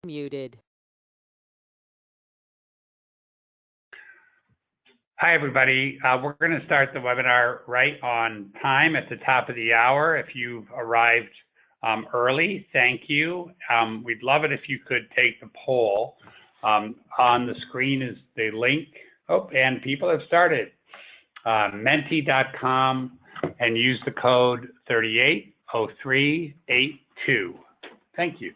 Muted. Hi, everybody. We're going to start the webinar right on time at the top of the hour. If you've arrived early, thank you. We'd love it if you could take the poll. On the screen is the link. Oh, and people have started. Menti.com and use the code 380382. Thank you.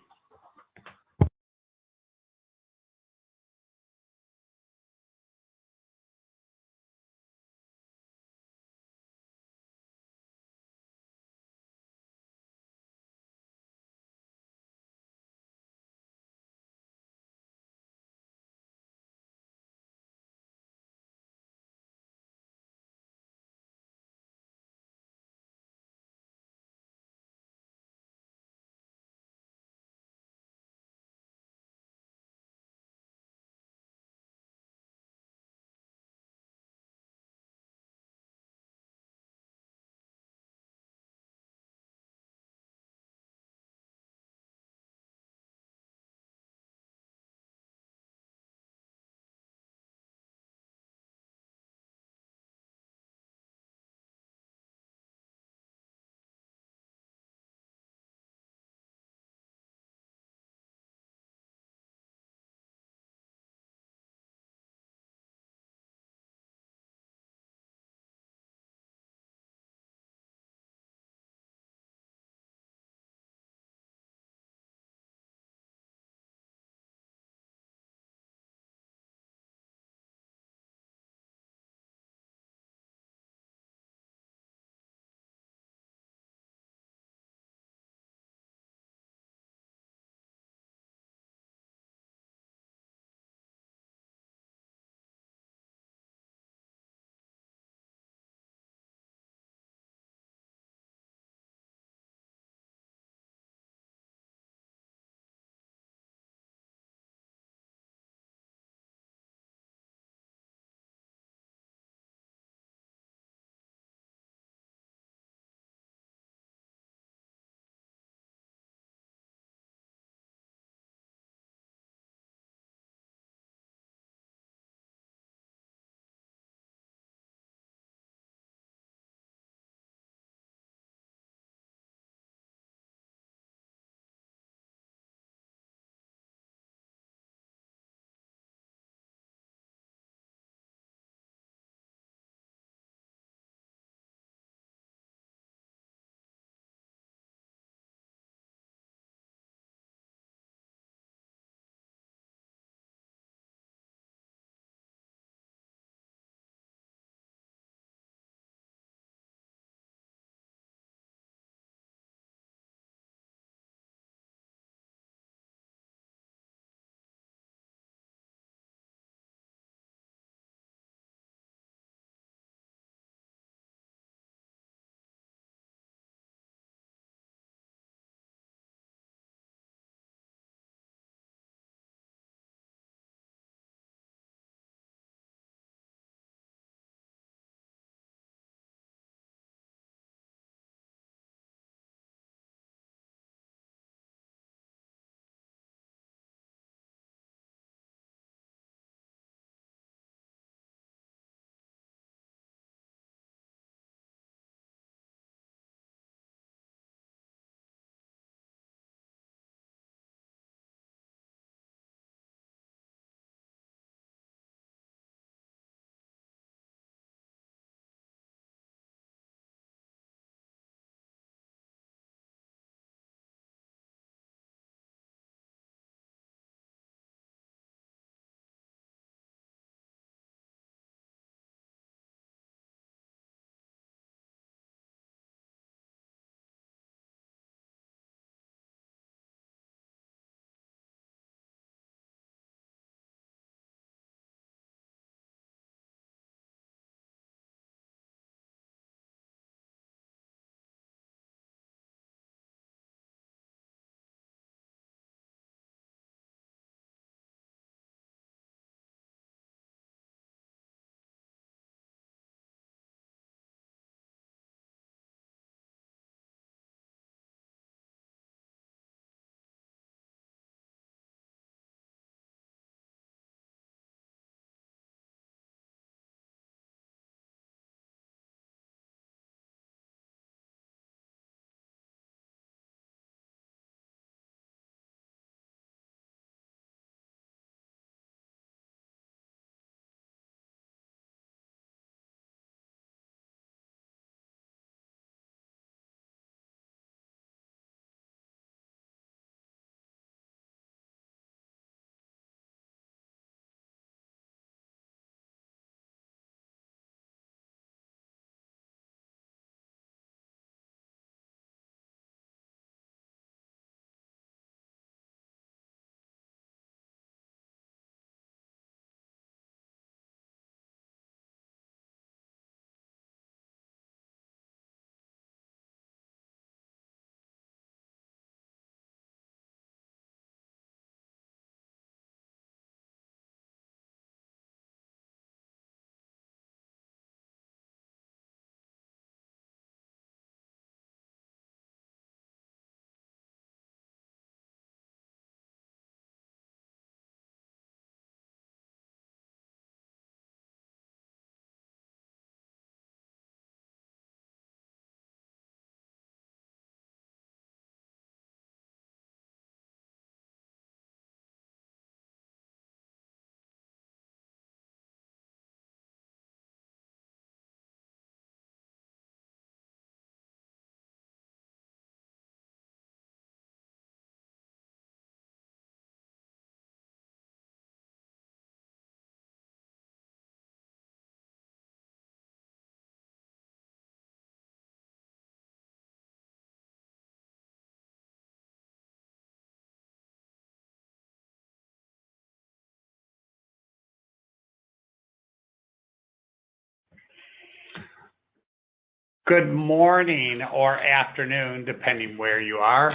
Good morning or afternoon, depending where you are.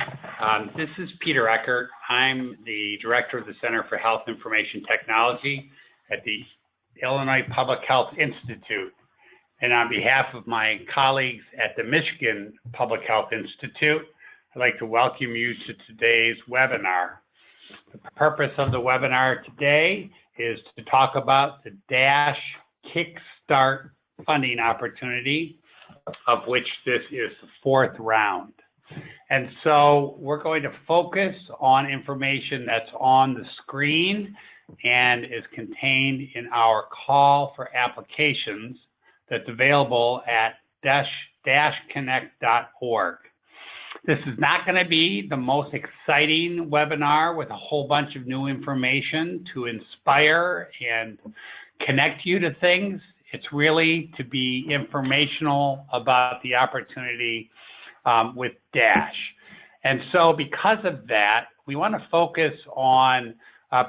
This is Peter Eckert. I'm the director of the Center for Health Information Technology at the Illinois Public Health Institute. And on behalf of my colleagues at the Michigan Public Health Institute, I'd like to welcome you to today's webinar. The purpose of the webinar today is to talk about the DASH CIC-START funding opportunity, of which this is the fourth round. And so we're going to focus on information that's on the screen and is contained in our call for applications that's available at dashconnect.org. This is not going to be the most exciting webinar with a whole bunch of new information to inspire and connect you to things. It's really to be informational about the opportunity with DASH. And so because of that, we want to focus on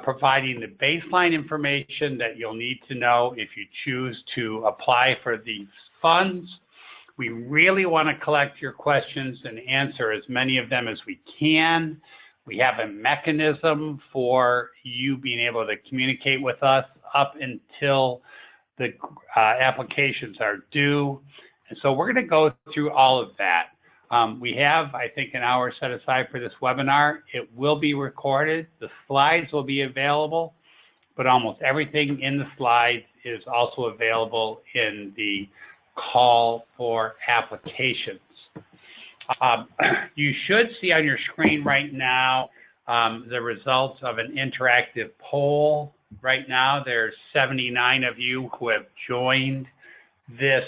providing the baseline information that you'll need to know if you choose to apply for these funds. We really want to collect your questions and answer as many of them as we can. We have a mechanism for you being able to communicate with us up until the applications are due. And so we're going to go through all of that. We have, I think, an hour set aside for this webinar. It will be recorded. The slides will be available, but almost everything in the slides is also available in the call for applications. You should see on your screen right now the results of an interactive poll. Right now, there's 79 of you who have joined this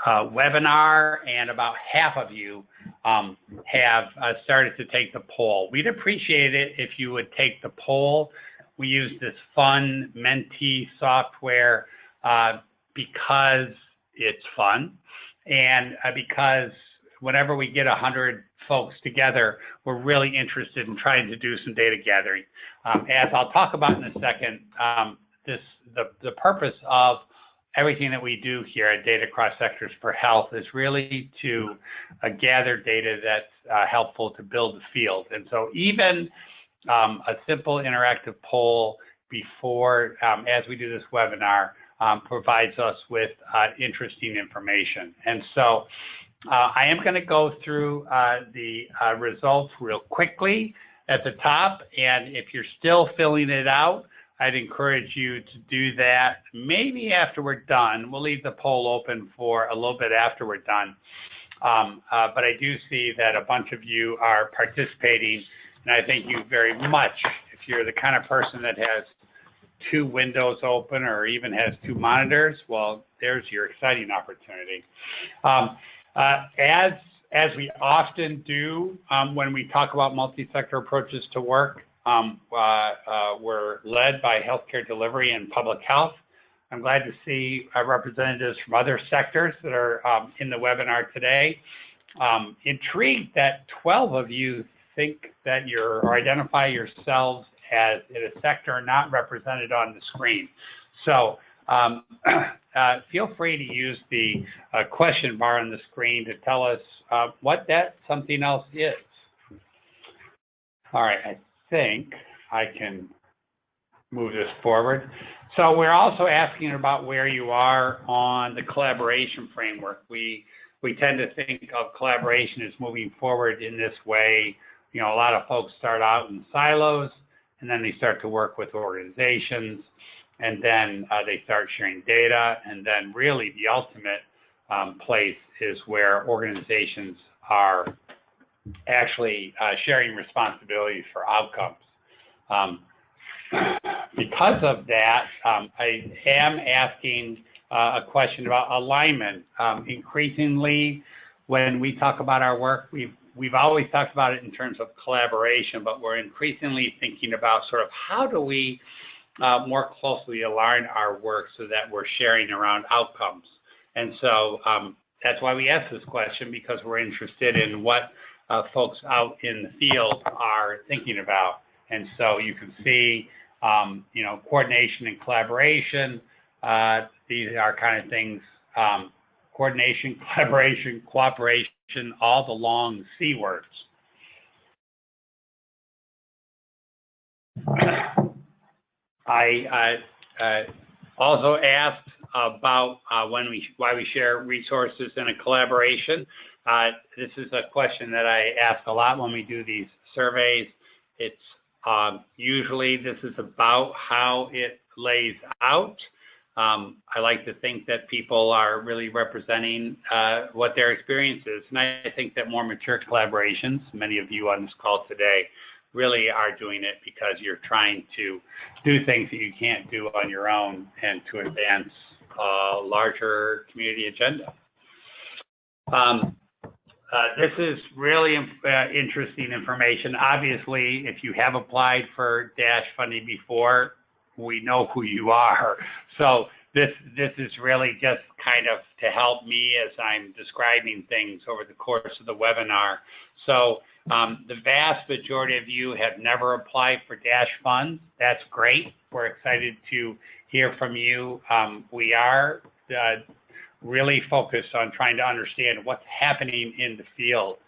webinar, and about half of you have started to take the poll. We'd appreciate it if you would take the poll. We use this fun Menti software because it's fun, and because whenever we get 100 folks together, we're really interested in trying to do some data gathering. As I'll talk about in a second, the purpose of everything that we do here at Data Across Sectors for Health is really to gather data that's helpful to build the field. And so even a simple interactive poll before, as we do this webinar, provides us with interesting information. And so I am going to go through the results real quickly at the top, and if you're still filling it out, I'd encourage you to do that maybe after we're done. We'll leave the poll open for a little bit after we're done. But I do see that a bunch of you are participating, and I thank you very much. If you're the kind of person that has 2 windows open or even has 2 monitors, well, there's your exciting opportunity. As we often do when we talk about multi-sector approaches to work, we're led by healthcare delivery and public health. I'm glad to see representatives from other sectors that are in the webinar today. Intrigued that 12 of you think that or identify yourselves as in a sector not represented on the screen. So feel free to use the question bar on the screen to tell us what that something else is. All right, I think I can move this forward. So we're also asking about where you are on the collaboration framework. We tend to think of collaboration as moving forward in this way. You know, a lot of folks start out in silos, and then they start to work with organizations, and then they start sharing data, and then really the ultimate place is where organizations are actually sharing responsibilities for outcomes. Because of that, I am asking a question about alignment. Increasingly, when we talk about our work, we've always talked about it in terms of collaboration, but we're increasingly thinking about sort of how do we more closely align our work so that we're sharing around outcomes. And so that's why we ask this question, because we're interested in what folks out in the field are thinking about. And so you can see, you know, coordination and collaboration. These are kind of things coordination, collaboration, cooperation, all the long C words. I also asked about why we share resources in a collaboration. This is a question that I ask a lot when we do these surveys. It's usually this is about how it lays out. I like to think that people are really representing what their experience is. And I think that more mature collaborations, many of you on this call today, really are doing it because you're trying to do things that you can't do on your own and to advance a larger community agenda. This is really interesting information. Obviously, if you have applied for DASH funding before, we know who you are. So this is really just kind of to help me as I'm describing things over the course of the webinar. So the vast majority of you have never applied for DASH funds. That's great. We're excited to hear from you. We are really focused on trying to understand what's happening in the field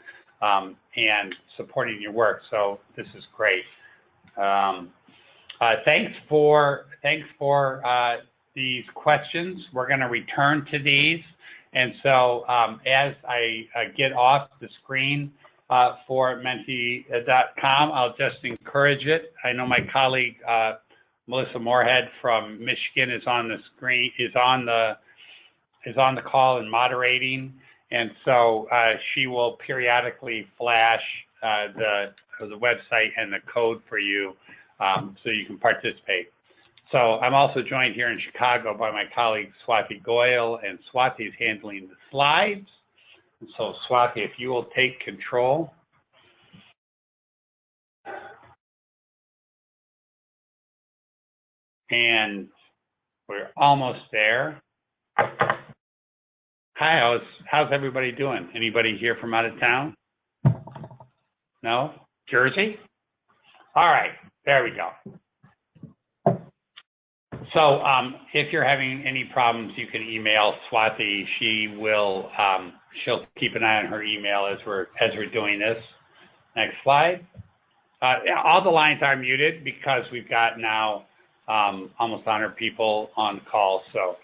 and supporting your work. So this is great. Thanks for these questions. We're going to return to these. And so as I get off the screen for Menti.com, I'll just encourage it. I know my colleague Melissa Moorhead from Michigan is on the screen, is on the call and moderating, and so she will periodically flash the website and the code for you so you can participate. So I'm also joined here in Chicago by my colleague Swati Goyal, and Swati is handling the slides. And so Swati, if you will take control. And we're almost there. Hi, how's everybody doing? Anybody here from out of town? No? Jersey? All right, there we go. So if you're having any problems, you can email Swati. She'll keep an eye on her email as we're doing this. Next slide. All the lines are muted because we've got now almost 100 people on call. So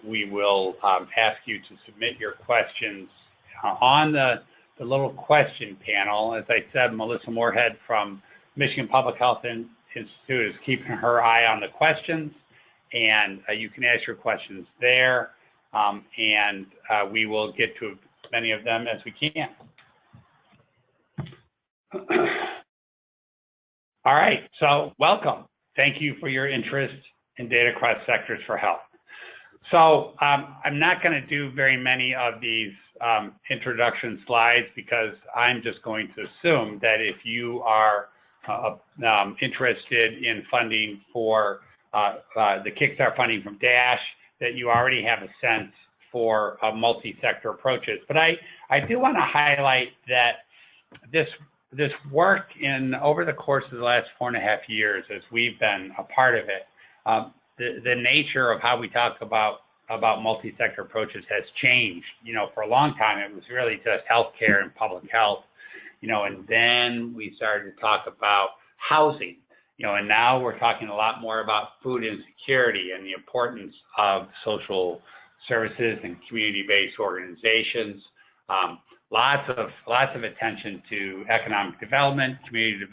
we will ask you to submit your questions on the little question panel. As I said, Melissa Moorhead from Michigan Public Health Institute is keeping her eye on the questions, and you can ask your questions there, and we will get to as many of them as we can. All right, so welcome. Thank you for your interest in data across sectors for health. So I'm not going to do very many of these introduction slides because I'm just going to assume that if you are interested in funding for the Kickstart funding from DASH, that you already have a sense for multi-sector approaches. But I do want to highlight that this work over the course of the last 4.5 years, as we've been a part of it, the nature of how we talk about multi-sector approaches has changed. For a long time, it was really just healthcare and public health, and then we started to talk about housing, and now we're talking a lot more about food insecurity and the importance of social services and community-based organizations. Lots of attention to economic development, community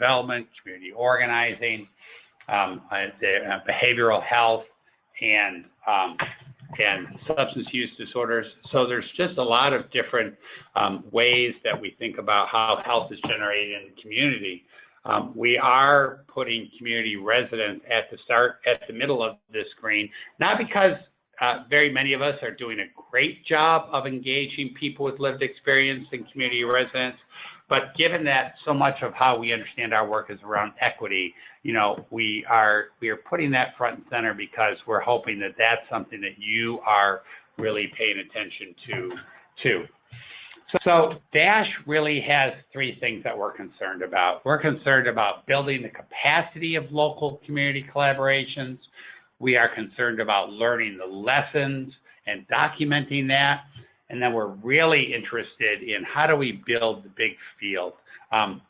organizing, behavioral health, and substance use disorders. So there's just a lot of different ways that we think about how health is generated in the community. We are putting community residents at the middle of this screen, not because very many of us are doing a great job of engaging people with lived experience and community residents, but given that so much of how we understand our work is around equity, we are putting that front and center because we're hoping that that's something that you are really paying attention to. So DASH really has 3 things that we're concerned about. We're concerned about building the capacity of local community collaborations. We are concerned about learning the lessons and documenting that. And then we're really interested in how do we build the big field.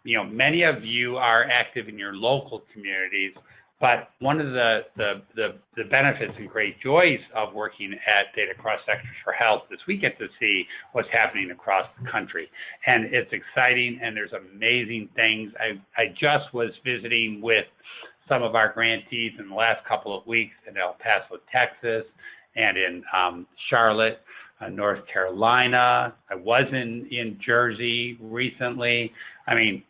You know, many of you are active in your local communities, but one of the benefits and great joys of working at Data Cross Sectors for Health is we get to see what's happening across the country. And it's exciting, and there's amazing things. I just was visiting with some of our grantees in the last couple of weeks in El Paso, Texas, and in Charlotte, North Carolina. I was in Jersey recently. I mean,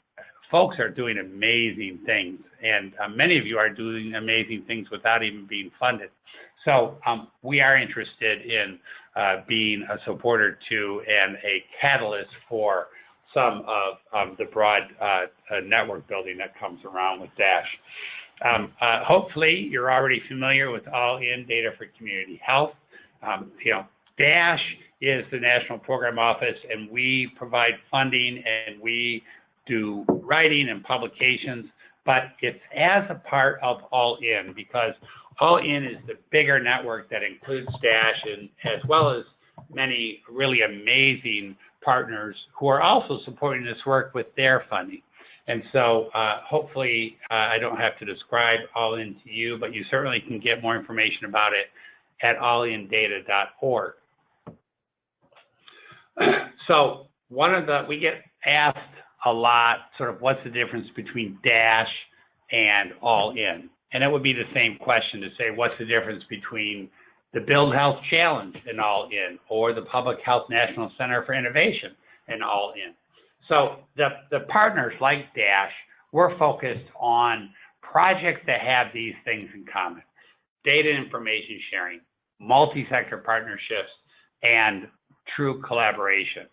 folks are doing amazing things, and many of you are doing amazing things without even being funded. So we are interested in being a supporter to and a catalyst for some of the broad network building that comes around with DASH. Hopefully, you're already familiar with All-In Data for Community Health. You know, DASH is the National Program Office, and we provide funding and we do writing and publications, but it's as a part of All-In, because All-In is the bigger network that includes DASH, and as well as many really amazing partners who are also supporting this work with their funding. And so hopefully I don't have to describe All-In to you, but you certainly can get more information about it at allindata.org. So we get asked a lot, sort of what's the difference between DASH and All-In? And it would be the same question to say, what's the difference between the Build Health Challenge and All-In, or the Public Health National Center for Innovation and All-In? So the partners like DASH, we're focused on projects that have these things in common: data and information sharing, multi-sector partnerships, and true collaboration.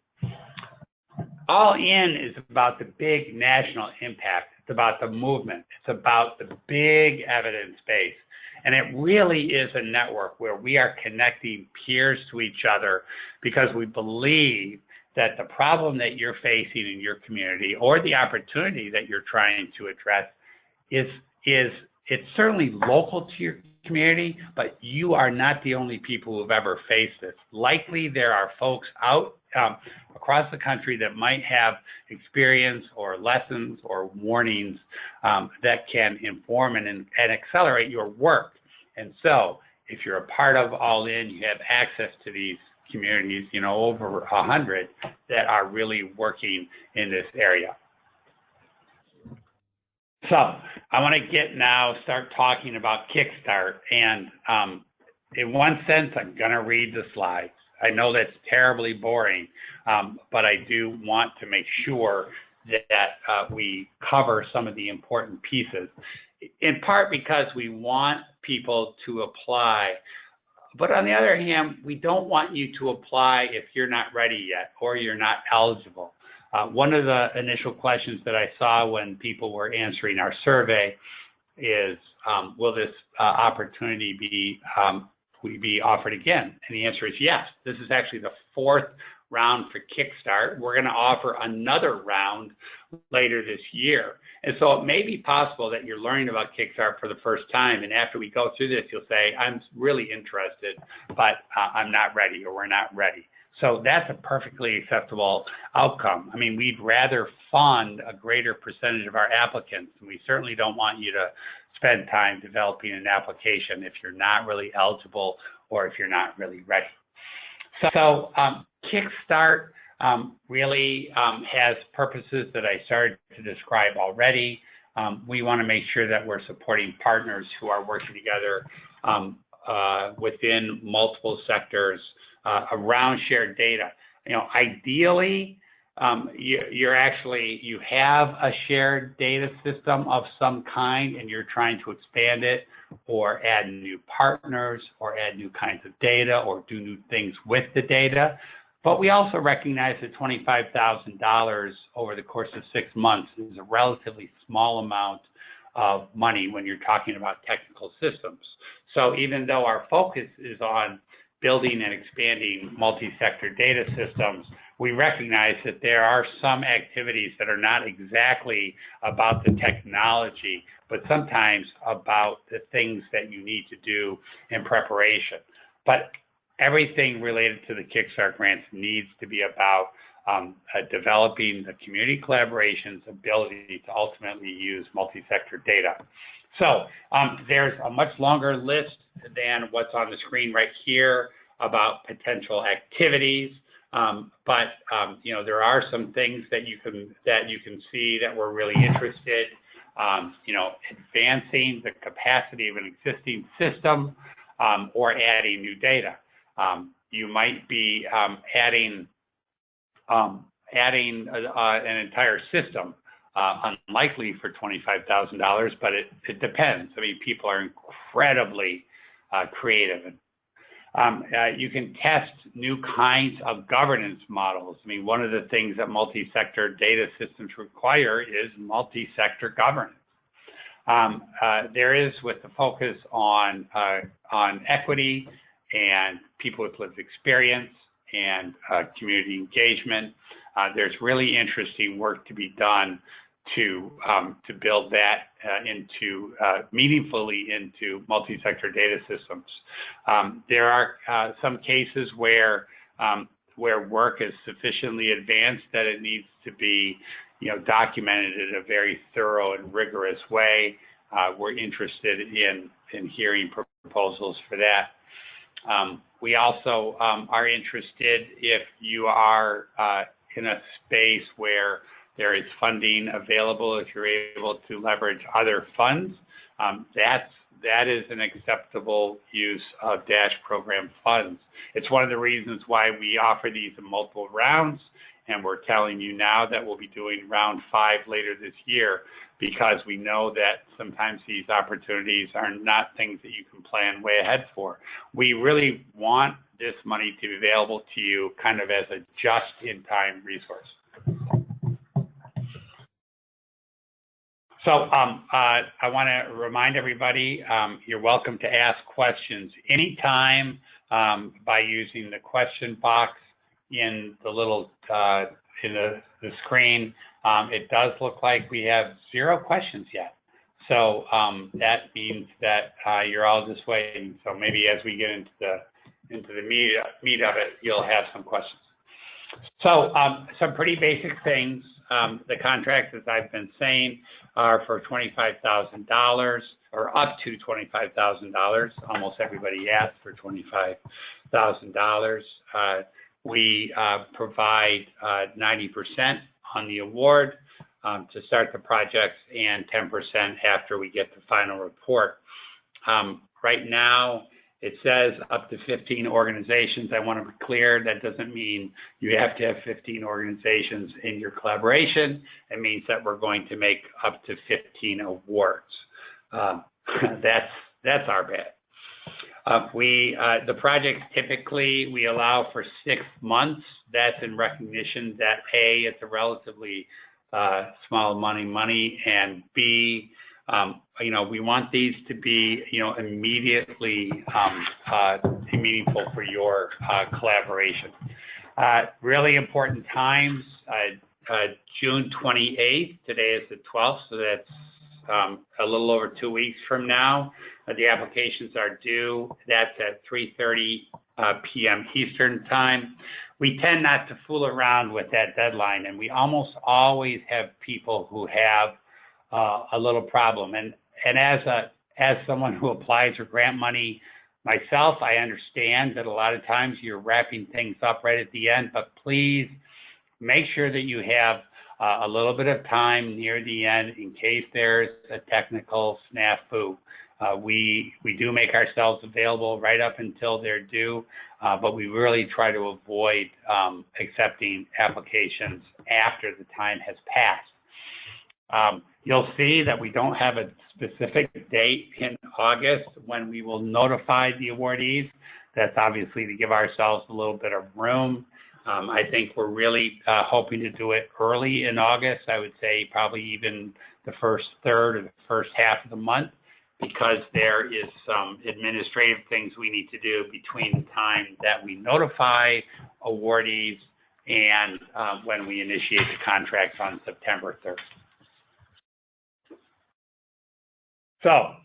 All-In is about the big national impact. It's about the movement. It's about the big evidence base. And it really is a network where we are connecting peers to each other, because we believe that the problem that you're facing in your community, or the opportunity that you're trying to address, it's certainly local to your community, but you are not the only people who have ever faced this. Likely there are folks out across the country that might have experience or lessons or warnings that can inform and accelerate your work. And so if you're a part of All-In, you have access to these communities, you know, over 100 that are really working in this area. So I want to start talking about CIC-START. And in one sense, I'm going to read the slides. I know that's terribly boring, but I do want to make sure that we cover some of the important pieces, in part because we want people to apply. But on the other hand, we don't want you to apply if you're not ready yet or you're not eligible. One of the initial questions that I saw when people were answering our survey is, will this opportunity be offered again? And the answer is yes. This is actually the 4th round for CIC-START. We're going to offer another round later this year. And so it may be possible that you're learning about CIC-START for the first time, and after we go through this, you'll say, I'm really interested, but I'm not ready, or we're not ready. So that's a perfectly acceptable outcome. I mean, we'd rather fund a greater percentage of our applicants, and we certainly don't want you to spend time developing an application if you're not really eligible or if you're not really ready. So CIC-START really has purposes that I started to describe already. We want to make sure that we're supporting partners who are working together within multiple sectors around shared data. You know, ideally, you have a shared data system of some kind, and you're trying to expand it, or add new partners, or add new kinds of data, or do new things with the data. But we also recognize that $25,000 over the course of 6 months is a relatively small amount of money when you're talking about technical systems. So even though our focus is on building and expanding multi-sector data systems, we recognize that there are some activities that are not exactly about the technology, but sometimes about the things that you need to do in preparation. But everything related to the Kickstart grants needs to be about developing the community collaboration's ability to ultimately use multi-sector data. So there's a much longer list than what's on the screen right here about potential activities, but you know, there are some things that you can see that we're really interested. You know, advancing the capacity of an existing system or adding new data. You might be adding an entire system, unlikely for $25,000, but it depends. I mean, people are incredibly creative. You can test new kinds of governance models. I mean, one of the things that multi-sector data systems require is multi-sector governance. There is, with the focus on equity and people with lived experience and community engagement, there's really interesting work to be done to build that meaningfully into multi-sector data systems. There are some cases where work is sufficiently advanced that it needs to be, you know, documented in a very thorough and rigorous way. We're interested in hearing proposals for that. We also are interested if you are in a space where there is funding available, if you're able to leverage other funds, that is an acceptable use of DASH program funds. It's one of the reasons why we offer these in multiple rounds, and we're telling you now that we'll be doing round 5 later this year, because we know that sometimes these opportunities are not things that you can plan way ahead for. We really want this money to be available to you kind of as a just-in-time resource. So I want to remind everybody, you're welcome to ask questions anytime by using the question box in the little in the screen. It does look like we have 0 questions yet. So that means that you're all just waiting. So maybe as we get into the meat of it, you'll have some questions. So some pretty basic things. The contracts, as I've been saying, are for $25,000 or up to $25,000. Almost everybody asked for $25,000. We provide 90% on the award to start the projects and 10% after we get the final report. Right now, it says up to 15 organizations. I want to be clear, that doesn't mean you have to have 15 organizations in your collaboration. It means that we're going to make up to 15 awards. That's our bad. The projects typically we allow for 6 months. That's in recognition that A, it's a relatively small amount of money, and B, you know, we want these to be, you know, immediately meaningful for your collaboration. Really important times, June 28th, today is the 12th, so that's a little over 2 weeks from now. The applications are due. That's at 3:30 p.m. Eastern time. We tend not to fool around with that deadline, and we almost always have people who have a little problem. And as someone who applies for grant money myself, I understand that a lot of times you're wrapping things up right at the end, but please make sure that you have a little bit of time near the end in case there's a technical snafu. We do make ourselves available right up until they're due, but we really try to avoid accepting applications after the time has passed. You'll see that we don't have a specific date in August when we will notify the awardees. That's obviously to give ourselves a little bit of room. I think we're really hoping to do it early in August. I would say probably even the first third or the first half of the month, because there is some administrative things we need to do between the time that we notify awardees and when we initiate the contracts on September 3rd. So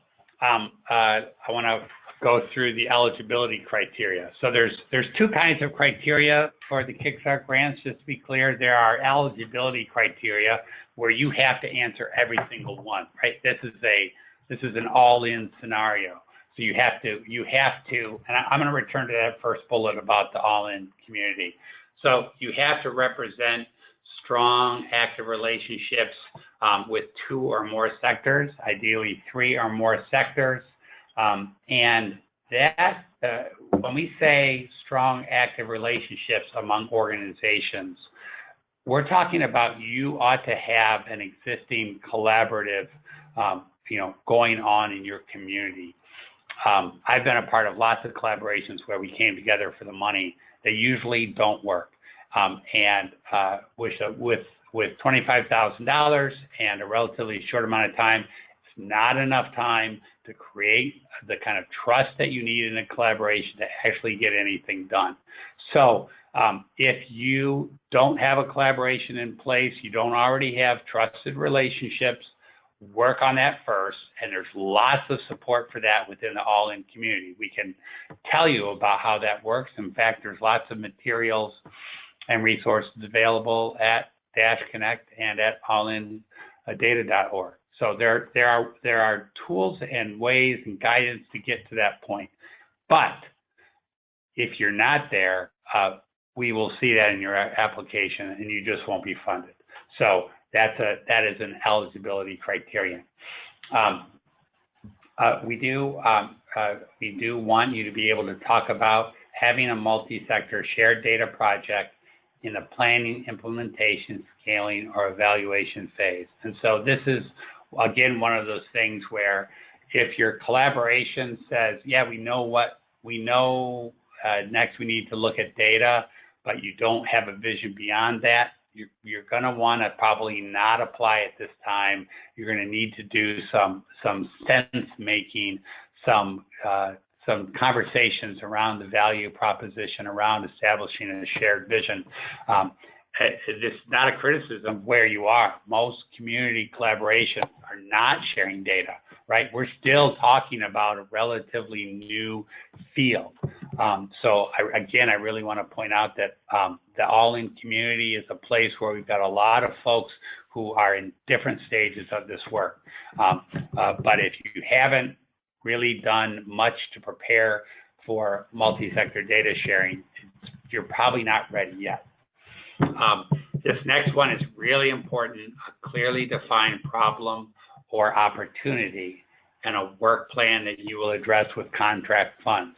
I want to go through the eligibility criteria. So there's two kinds of criteria for the Kickstart grants. Just to be clear, there are eligibility criteria where you have to answer every single one, right? This is an all-in scenario. So you have to, and I'm going to return to that first bullet about the all-in community. So you have to represent strong, active relationships with 2 or more sectors, ideally 3 or more sectors. And that, when we say strong, active relationships among organizations, we're talking about you ought to have an existing collaborative, going on in your community. I've been a part of lots of collaborations where we came together for the money. They usually don't work. With $25,000 and a relatively short amount of time, it's not enough time to create the kind of trust that you need in a collaboration to actually get anything done. So if you don't have a collaboration in place, you don't already have trusted relationships, work on that first, and there's lots of support for that within the all-in community. We can tell you about how that works. In fact, there's lots of materials and resources available at Dash Connect and at allindata.org. So there are tools and ways and guidance to get to that point. But if you're not there, we will see that in your application, and you just won't be funded. So that is an eligibility criterion. We do want you to be able to talk about having a multi-sector shared data project in the planning, implementation, scaling, or evaluation phase. And so this is, again, one of those things where if your collaboration says, yeah, we know next we need to look at data, but you don't have a vision beyond that, you're going to want to probably not apply at this time. You're going to need to do some sense making, some conversations around the value proposition, around establishing a shared vision. This is not a criticism of where you are. Most community collaborations are not sharing data, right? We're still talking about a relatively new field. So I really want to point out that the all-in community is a place where we've got a lot of folks who are in different stages of this work. But if you haven't really done much to prepare for multi-sector data sharing, you're probably not ready yet. This next one is really important: a clearly defined problem or opportunity and a work plan that you will address with contract funds.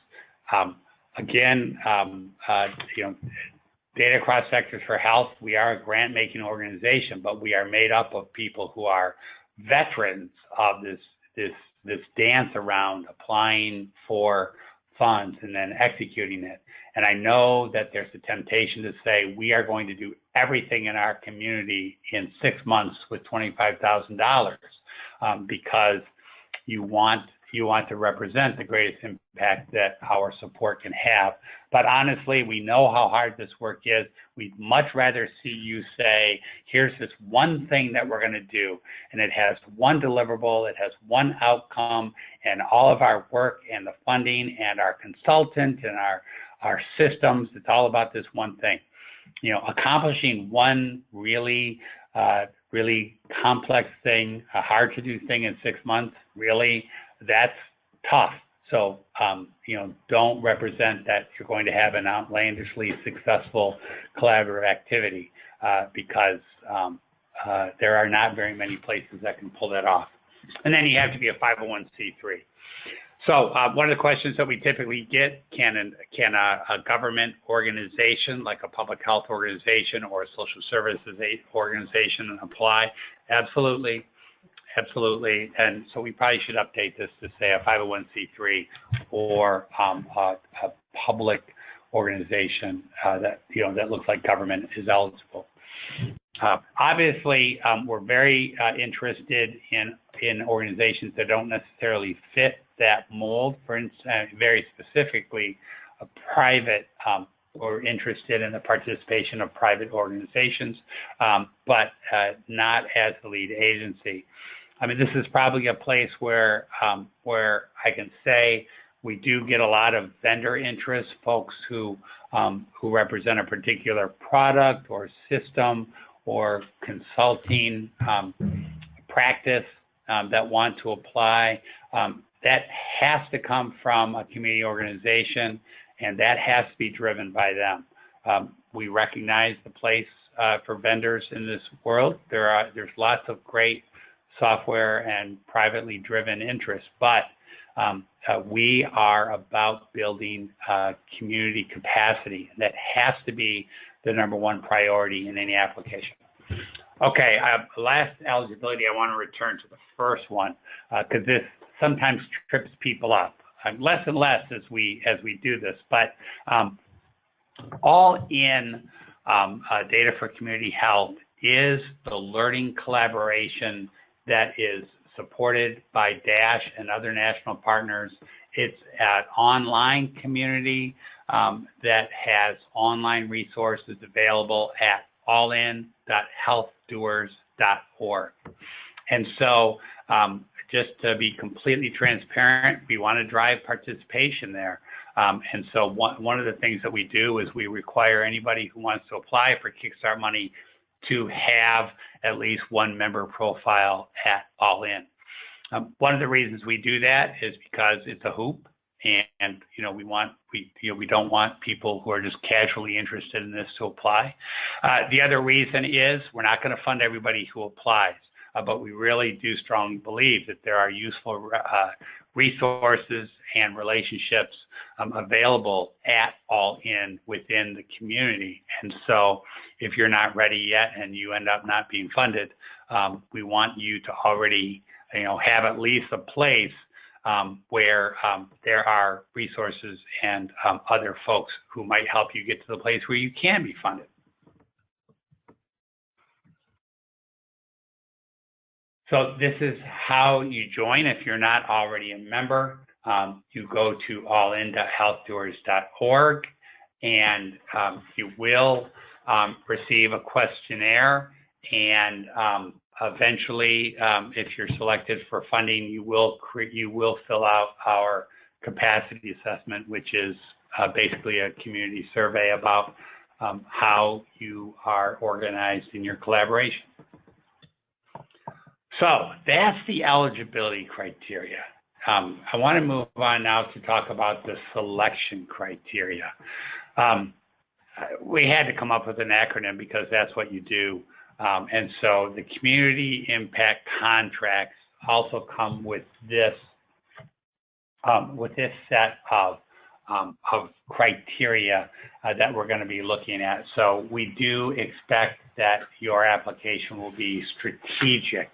Data across sectors for health, we are a grant-making organization, but we are made up of people who are veterans of this dance around applying for funds and then executing it. And I know that there's a temptation to say we are going to do everything in our community in 6 months with $25,000 because you want to represent the greatest impact that our support can have. But honestly, we know how hard this work is. We'd much rather see you say, here's this one thing that we're going to do, and it has one deliverable, it has one outcome, and all of our work and the funding and our consultant and our systems, it's all about this one thing. Accomplishing one really complex thing, a hard to do thing in 6 months, really, that's tough. So, don't represent that you're going to have an outlandishly successful collaborative activity because there are not very many places that can pull that off. And then you have to be a 501c3. So one of the questions that we typically get, can a government organization like a public health organization or a social services organization apply? Absolutely. Absolutely. And so we probably should update this to say a 501c3 or a public organization that looks like government is eligible. Obviously, we're very interested in organizations that don't necessarily fit that mold. For instance, very specifically, a private or interested in the participation of private organizations, but not as the lead agency. I mean, this is probably a place where I can say We do get a lot of vendor interest, folks who represent a particular product or system or consulting practice that want to apply. That has to come from a community organization, and that has to be driven by them. We recognize the place for vendors in this world. There's lots of great software and privately driven interests, but we are about building community capacity. That has to be the #1 priority in any application. Okay, last eligibility, I want to return to the first one because this sometimes trips people up. Less and less as we do this, but all in data for community health is the learning collaboration that is supported by DASH and other national partners. It's an online community that has online resources available at allin.healthdoers.org. And so just to be completely transparent, we want to drive participation there. And so one of the things that we do is we require anybody who wants to apply for Kickstart money to have at least one member profile at All In. One of the reasons we do that is because it's a hoop, and we don't want people who are just casually interested in this to apply. The other reason is we're not going to fund everybody who applies, but we really do strongly believe that there are useful resources and relationships available at All In within the community. And so if you're not ready yet and you end up not being funded, we want you to already have at least a place where there are resources and other folks who might help you get to the place where you can be funded. So this is how you join if you're not already a member. You go to allin.healthdoers.org and you will receive a questionnaire, and eventually, if you're selected for funding, you will fill out our capacity assessment, which is basically a community survey about how you are organized in your collaboration. So that's the eligibility criteria. I want to move on now to talk about the selection criteria. We had to come up with an acronym because that's what you do. And so the community impact contracts also come with this set of criteria that we're going to be looking at. So we do expect that your application will be strategic.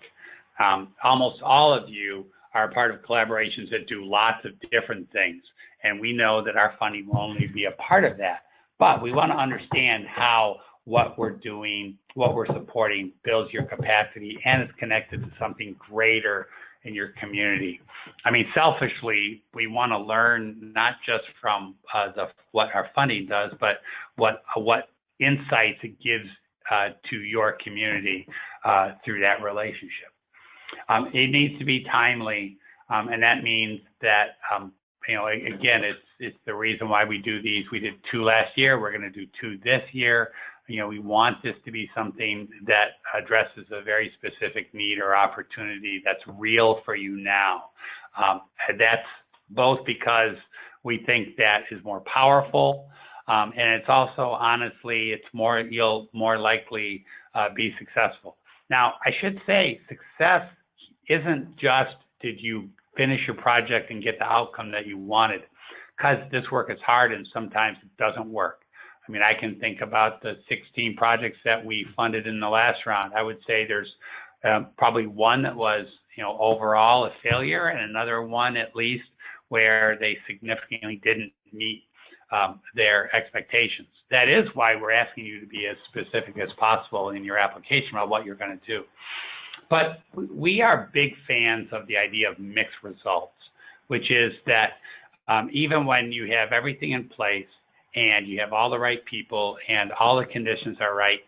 Almost all of you are part of collaborations that do lots of different things, and we know that our funding will only be a part of that. But we want to understand how what we're doing, what we're supporting, builds your capacity and is connected to something greater in your community. I mean, selfishly, we want to learn not just from what our funding does, but what insights it gives to your community through that relationship. It needs to be timely, and that means that, again, it's the reason why we do these. We did 2 last year. We're going to do 2 this year. We want this to be something that addresses a very specific need or opportunity that's real for you now. That's both because we think that is more powerful, and it's also, honestly, you'll more likely be successful. Now, I should say success isn't just did you finish your project and get the outcome that you wanted, because this work is hard and sometimes it doesn't work. I mean, I can think about the 16 projects that we funded in the last round. I would say there's probably one that was, overall a failure, and another one at least where they significantly didn't meet their expectations. That is why we're asking you to be as specific as possible in your application about what you're going to do. But we are big fans of the idea of mixed results, which is that even when you have everything in place and you have all the right people and all the conditions are right,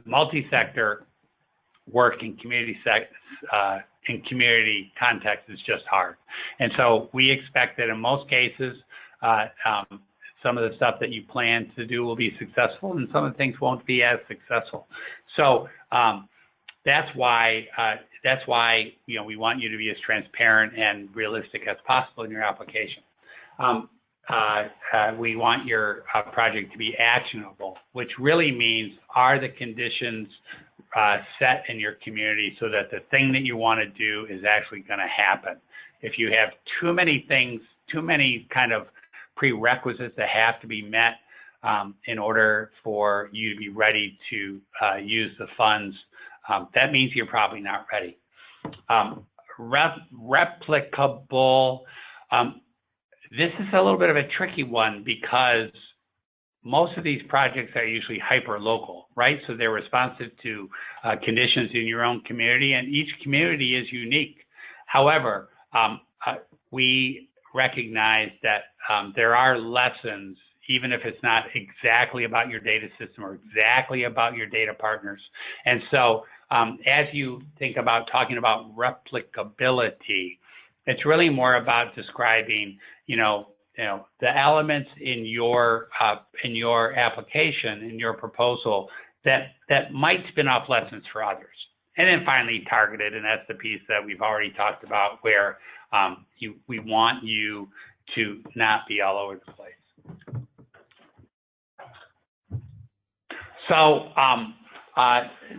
multi-sector work and community in community context is just hard. And so we expect that in most cases, some of the stuff that you plan to do will be successful, and some of the things won't be as successful. So that's why we want you to be as transparent and realistic as possible in your application. We want your project to be actionable, which really means, are the conditions set in your community so that the thing that you want to do is actually going to happen? If you have too many things, too many kind of prerequisites that have to be met in order for you to be ready to use the funds, that means you're probably not ready. Replicable. This is a little bit of a tricky one because most of these projects are usually hyper-local, right? So they're responsive to conditions in your own community, and each community is unique. However, we recognize that there are lessons, even if it's not exactly about your data system or exactly about your data partners. And so as you think about talking about replicability, it's really more about describing, the elements in your application, in your proposal that might spin off lessons for others. And then finally, targeted, and that's the piece that we've already talked about, where we want you to not be all over the place. So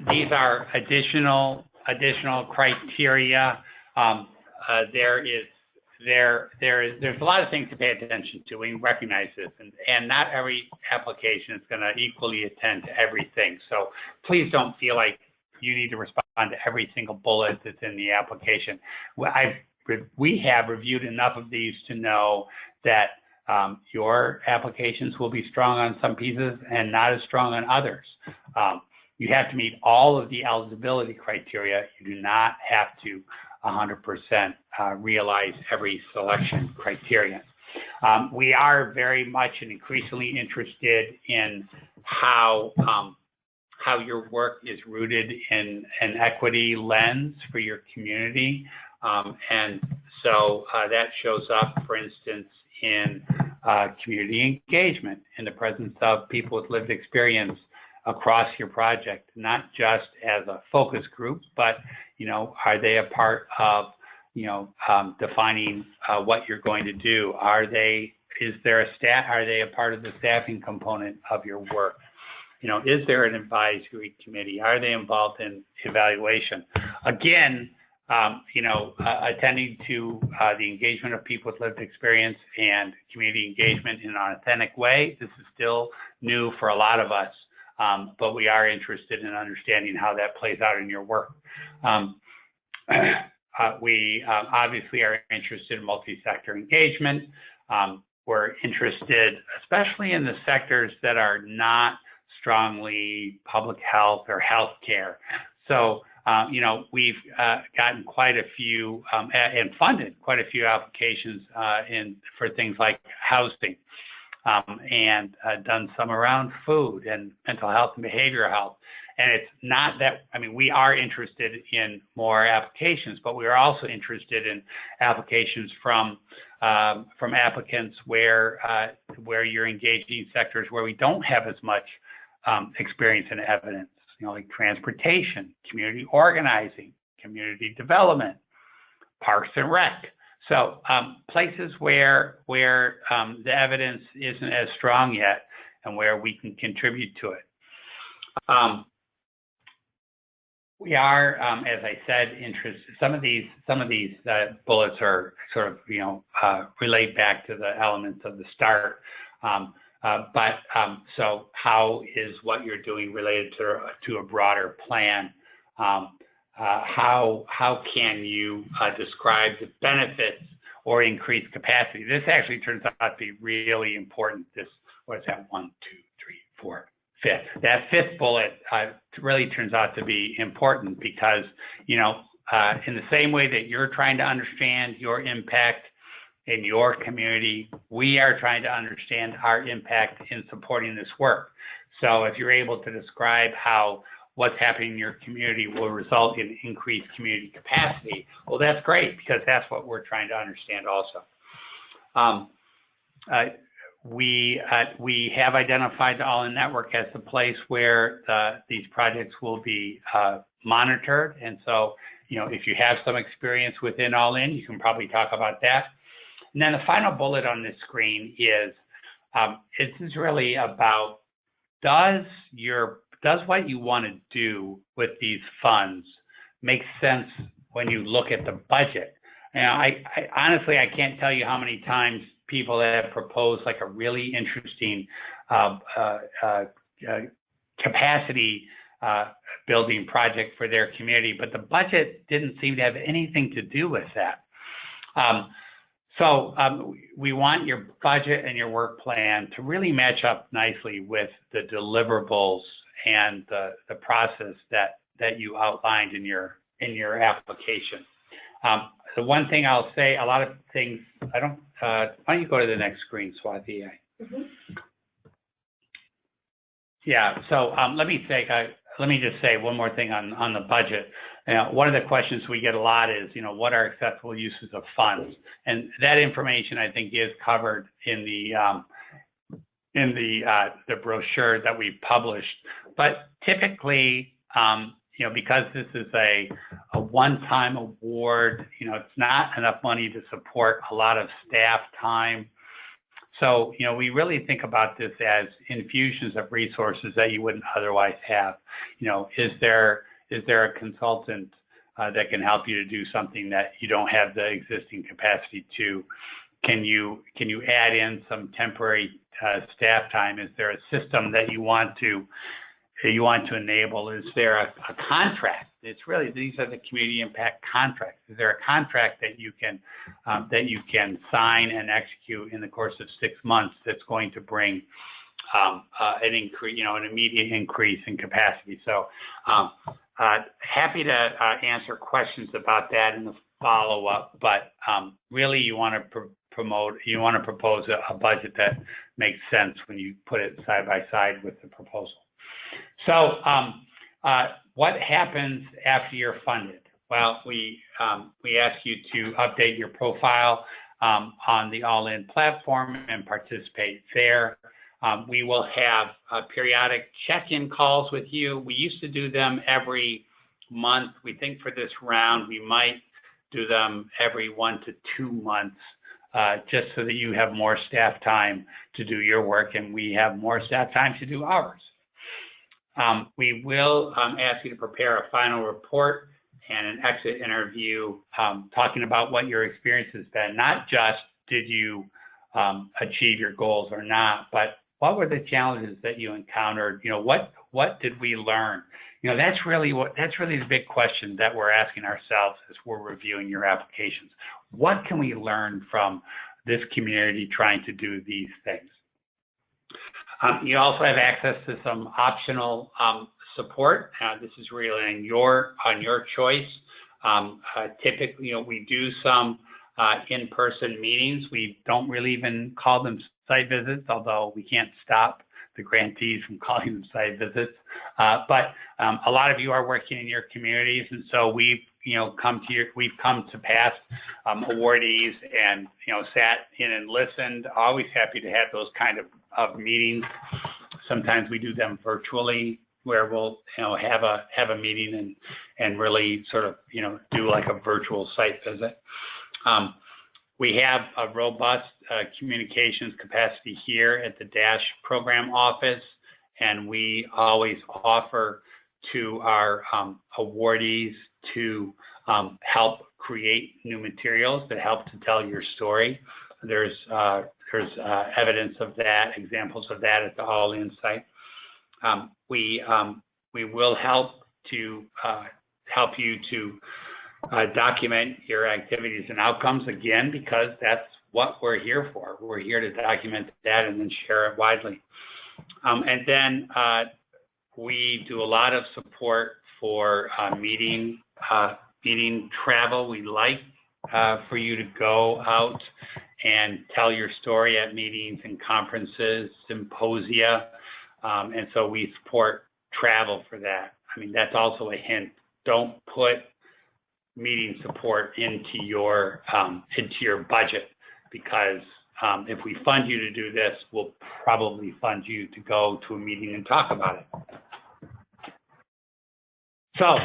these are additional criteria. There's a lot of things to pay attention to. We recognize this, and not every application is going to equally attend to everything. So please don't feel like you need to respond to every single bullet that's in the application. We have reviewed enough of these to know that your applications will be strong on some pieces and not as strong on others. You have to meet all of the eligibility criteria. You do not have to 100% realize every selection criterion. We are very much and increasingly interested in how your work is rooted in an equity lens for your community. And so that shows up, for instance, in community engagement, in the presence of people with lived experience across your project, not just as a focus group, but are they a part of defining what you're going to do? Are they a part of the staffing component of your work? Is there an advisory committee? Are they involved in evaluation? Again, attending to the engagement of people with lived experience and community engagement in an authentic way. This is still new for a lot of us, but we are interested in understanding how that plays out in your work. We obviously are interested in multi-sector engagement. We're interested, especially in the sectors that are not strongly public health or healthcare. So, we've gotten quite a few and funded quite a few applications for things like housing, and done some around food and mental health and behavioral health. And it's not that, we are interested in more applications, but we are also interested in applications from applicants where you're engaging sectors where we don't have as much experience and evidence, like transportation, community organizing, community development, parks and rec. So places where the evidence isn't as strong yet and where we can contribute to it. We are, as I said, interested. Some of these bullets are sort of, relate back to the elements of the START. So how is what you're doing related to a broader plan? How can you describe the benefits or increase capacity? This actually turns out to be really important. What is that? 1, 2, 3, 4, 5th. That 5th bullet really turns out to be important because, in the same way that you're trying to understand your impact in your community, we are trying to understand our impact in supporting this work. So if you're able to describe how what's happening in your community will result in increased community capacity. Well, that's great, because that's what we're trying to understand also. We have identified the All-In Network as the place where these projects will be monitored. And so, if you have some experience within All-In, you can probably talk about that. And then the final bullet on this screen is, this is really about, does what you want to do with these funds make sense when you look at the budget? And I honestly, I can't tell you how many times people have proposed like a really interesting capacity building project for their community, but the budget didn't seem to have anything to do with that. We want your budget and your work plan to really match up nicely with the deliverables and the process that you outlined in your application. The one thing I'll say, a lot of things, why don't you go to the next screen, Swati? Yeah, so let me just say one more thing on the budget. One of the questions we get a lot is, what are acceptable uses of funds? And that information, I think, is covered in the brochure that we published. But typically, because this is a one-time award, it's not enough money to support a lot of staff time. So, we really think about this as infusions of resources that you wouldn't otherwise have. Is there a consultant that can help you to do something that you don't have the existing capacity to? Can you add in some temporary staff time? Is there a system that you want to enable? Is there a contract? It's really, these are the community impact contracts. Is there a contract that you can sign and execute in the course of 6 months that's going to bring an increase, an immediate increase in capacity? So happy to answer questions about that in the follow-up, but really you want to propose a budget that makes sense when you put it side by side with the proposal. So what happens after you're funded? Well, we ask you to update your profile on the All-In platform and participate there. We will have periodic check-in calls with you. We used to do them every month. We think for this round, we might do them every 1 to 2 months, just so that you have more staff time to do your work and we have more staff time to do ours. We will ask you to prepare a final report and an exit interview talking about what your experience has been. Not just did you achieve your goals or not, but what were the challenges that you encountered? What did we learn? That's really the big question that we're asking ourselves as we're reviewing your applications. What can we learn from this community trying to do these things? You also have access to some optional support. This is really on your choice. Typically, we do some in-person meetings. We don't really even call them site visits, although we can't stop the grantees from calling them site visits. But a lot of you are working in your communities, and so we've come to past awardees and sat in and listened. Always happy to have those kind of meetings. Sometimes we do them virtually, where we'll have a meeting and really sort of do like a virtual site visit. We have a robust communications capacity here at the DASH program office, and we always offer to our awardees to help create new materials that help to tell your story. There's evidence of that, examples of that at the All-In site. We will help you to document your activities and outcomes, again, because that's what we're here for. We're here to document that and then share it widely. And then we do a lot of support for meeting travel. We like for you to go out and tell your story at meetings and conferences, symposia, and so we support travel for that. I mean, that's also a hint. Don't put meeting support into your budget, because if we fund you to do this, we'll probably fund you to go to a meeting and talk about it. So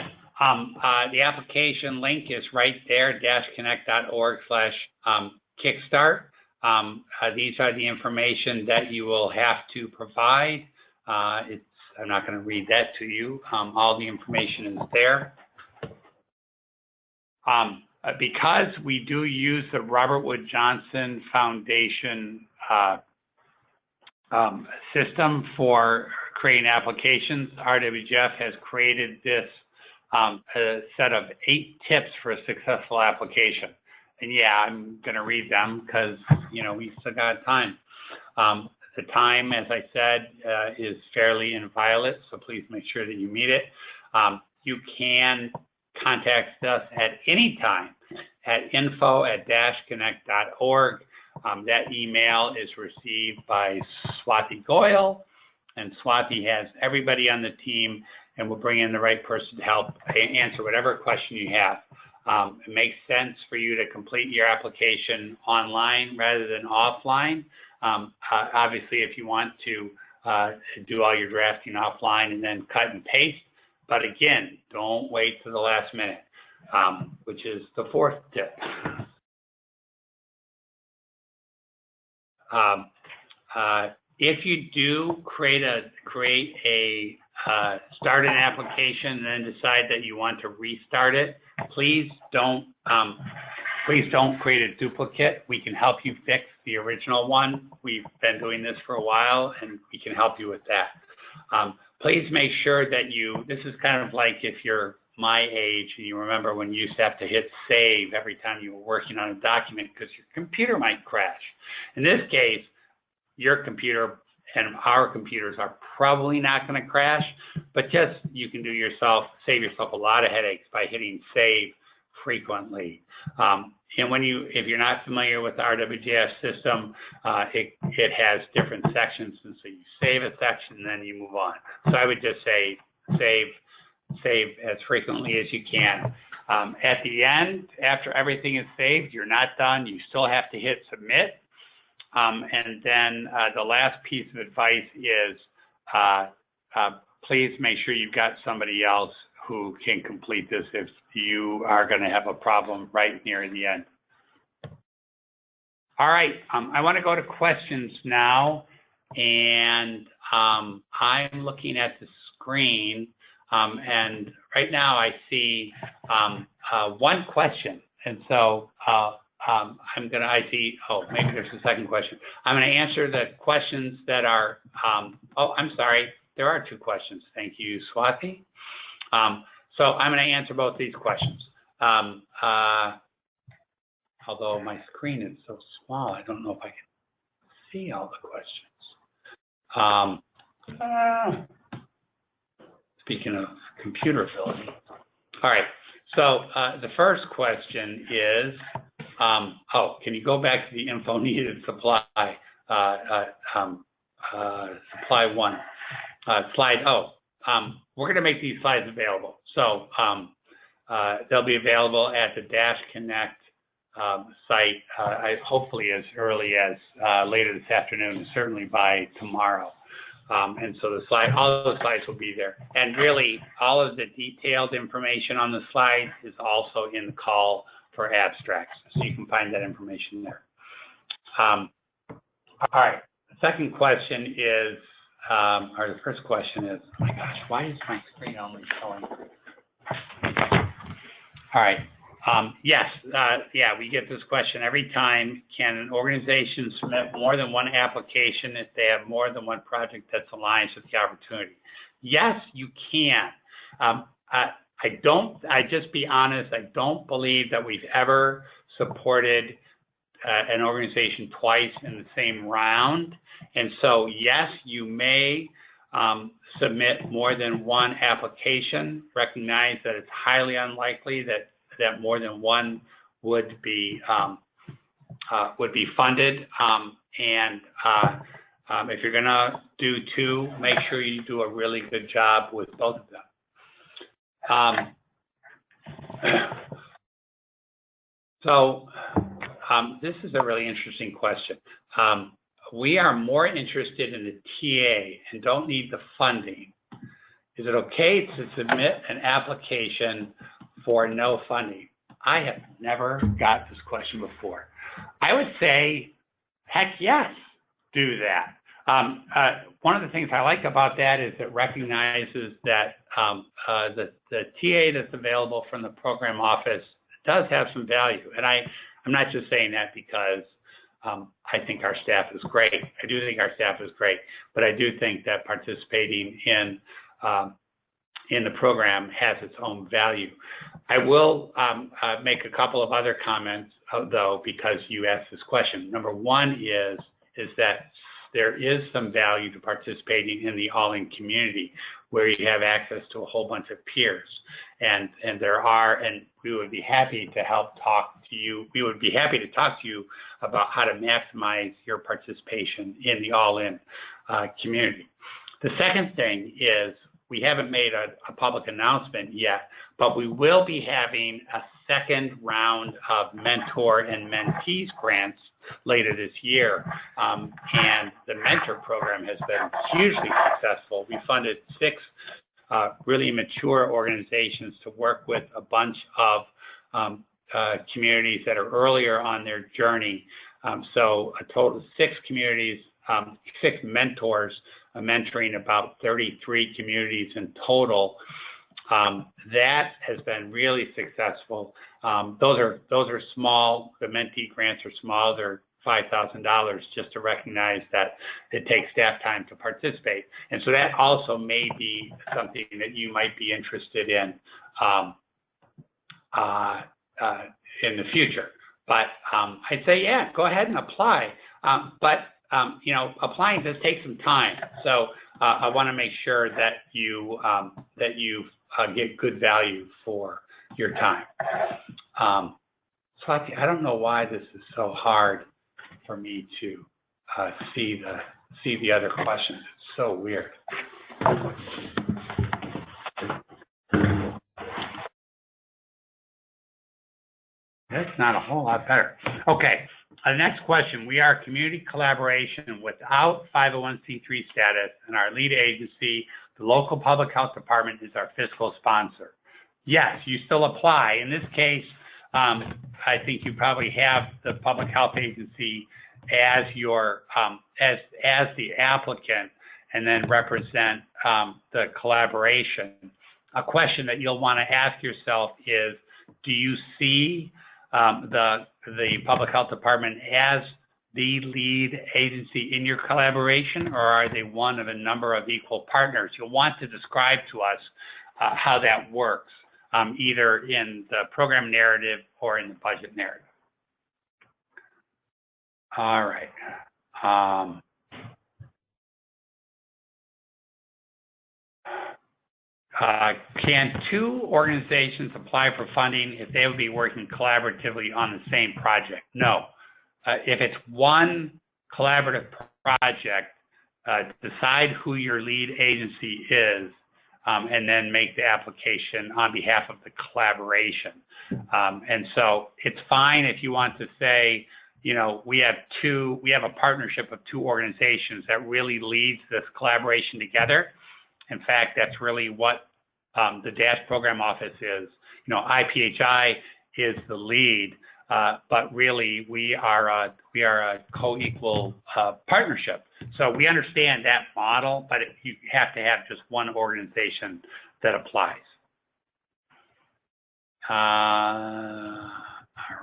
the application link is right there, dashconnect.org/kickstart. These are the information that you will have to provide. I'm not going to read that to you. All the information is there. Because we do use the Robert Wood Johnson Foundation system for creating applications, RWJF has created this a set of 8 tips for a successful application. And yeah, I'm going to read them because, you know, we still got time. The time, as I said, is fairly inviolate, so please make sure that you meet it. You can contact us at any time at info@dashconnect.org. That email is received by Swati Goyal, and Swati has everybody on the team, and will bring in the right person to help answer whatever question you have. It makes sense for you to complete your application online rather than offline. Obviously, if you want to do all your drafting offline and then cut and paste, but again, don't wait to the last minute, which is the 4th tip. If you do start an application and then decide that you want to restart it, please don't create a duplicate. We can help you fix the original one. We've been doing this for a while, and we can help you with that. Please make sure that this is kind of like if you're my age and you remember when you used to have to hit save every time you were working on a document because your computer might crash. In this case, your computer and our computers are probably not going to crash, but you can save yourself a lot of headaches by hitting save frequently. And if you're not familiar with the RWJF system, it has different sections, and so you save a section and then you move on. So I would just say save as frequently as you can. At the end, after everything is saved, you're not done. You still have to hit submit. And then the last piece of advice is please make sure you've got somebody else who can complete this if you are going to have a problem right near the end. All right, I want to go to questions now, and I'm looking at the screen, and right now I see one question, and so maybe there's a second question. I'm going to answer the questions that are, I'm sorry, there are 2 questions. Thank you, Swati. So I'm going to answer both these questions. Although my screen is so small, I don't know if I can see all the questions. Speaking of computer ability. All right, so the first question is, can you go back to the info needed supply, supply 1, slide, we're going to make these slides available. So they'll be available at the Dash Connect site, hopefully as early as later this afternoon, and certainly by tomorrow. And so all the slides will be there. And really, all of the detailed information on the slides is also in the call for abstracts. So you can find that information there. All right, the second question is, or the first question is, oh my gosh, why is my screen only showing? All right, yes, we get this question every time. Can an organization submit more than one application if they have more than one project that aligns with the opportunity? Yes, you can. Just be honest, I don't believe that we've ever supported an organization twice in the same round. And so, yes, you may submit more than one application. Recognize that it's highly unlikely that more than one would be funded. If you're going to do 2, make sure you do a really good job with both of them. This is a really interesting question. We are more interested in the TA and don't need the funding. Is it okay to submit an application for no funding? I have never got this question before. I would say, heck yes, do that. One of the things I like about that is it recognizes that the TA that's available from the program office does have some value. And I'm not just saying that because I think our staff is great. I do think our staff is great, but I do think that participating in the program has its own value. I will make a couple of other comments, though, because you asked this question. Number one is that there is some value to participating in the all-in community where you have access to a whole bunch of peers. And we would be happy to help talk to you. We would be happy to talk to you about how to maximize your participation in the all-in community. The second thing is we haven't made a public announcement yet, but we will be having a second round of mentor and mentees grants later this year. And the mentor program has been hugely successful. We funded 6 really mature organizations to work with a bunch of communities that are earlier on their journey. So a total of 6 communities, 6 mentors, mentoring about 33 communities in total. That has been really successful. Those are small. The mentee grants are small. They're $5,000 just to recognize that it takes staff time to participate. And so that also may be something that you might be interested in the future. But I'd say, yeah, go ahead and apply. But applying does take some time. So I want to make sure that you get good value for your time. Swati, I don't know why this is so hard for me to see the other questions. It's so weird. That's not a whole lot better. Okay, the next question. We are community collaboration without 501c3 status, and our lead agency, the local public health department, is our fiscal sponsor. Yes, you still apply. In this case, I think you probably have the public health agency as your as the applicant, and then represent the collaboration. A question that you'll want to ask yourself is, do you see the public health department as the lead agency in your collaboration, or are they one of a number of equal partners? You'll want to describe to us how that works, either in the program narrative or in the budget narrative. All right. Can 2 organizations apply for funding if they would be working collaboratively on the same project? No. If it's one collaborative project, decide who your lead agency is, and then make the application on behalf of the collaboration. And so it's fine if you want to say, we have a partnership of 2 organizations that really leads this collaboration together. In fact, that's really what the DASH program office is. IPHI is the lead, but really we are a co-equal partnership. So we understand that model, but you have to have just one organization that applies. All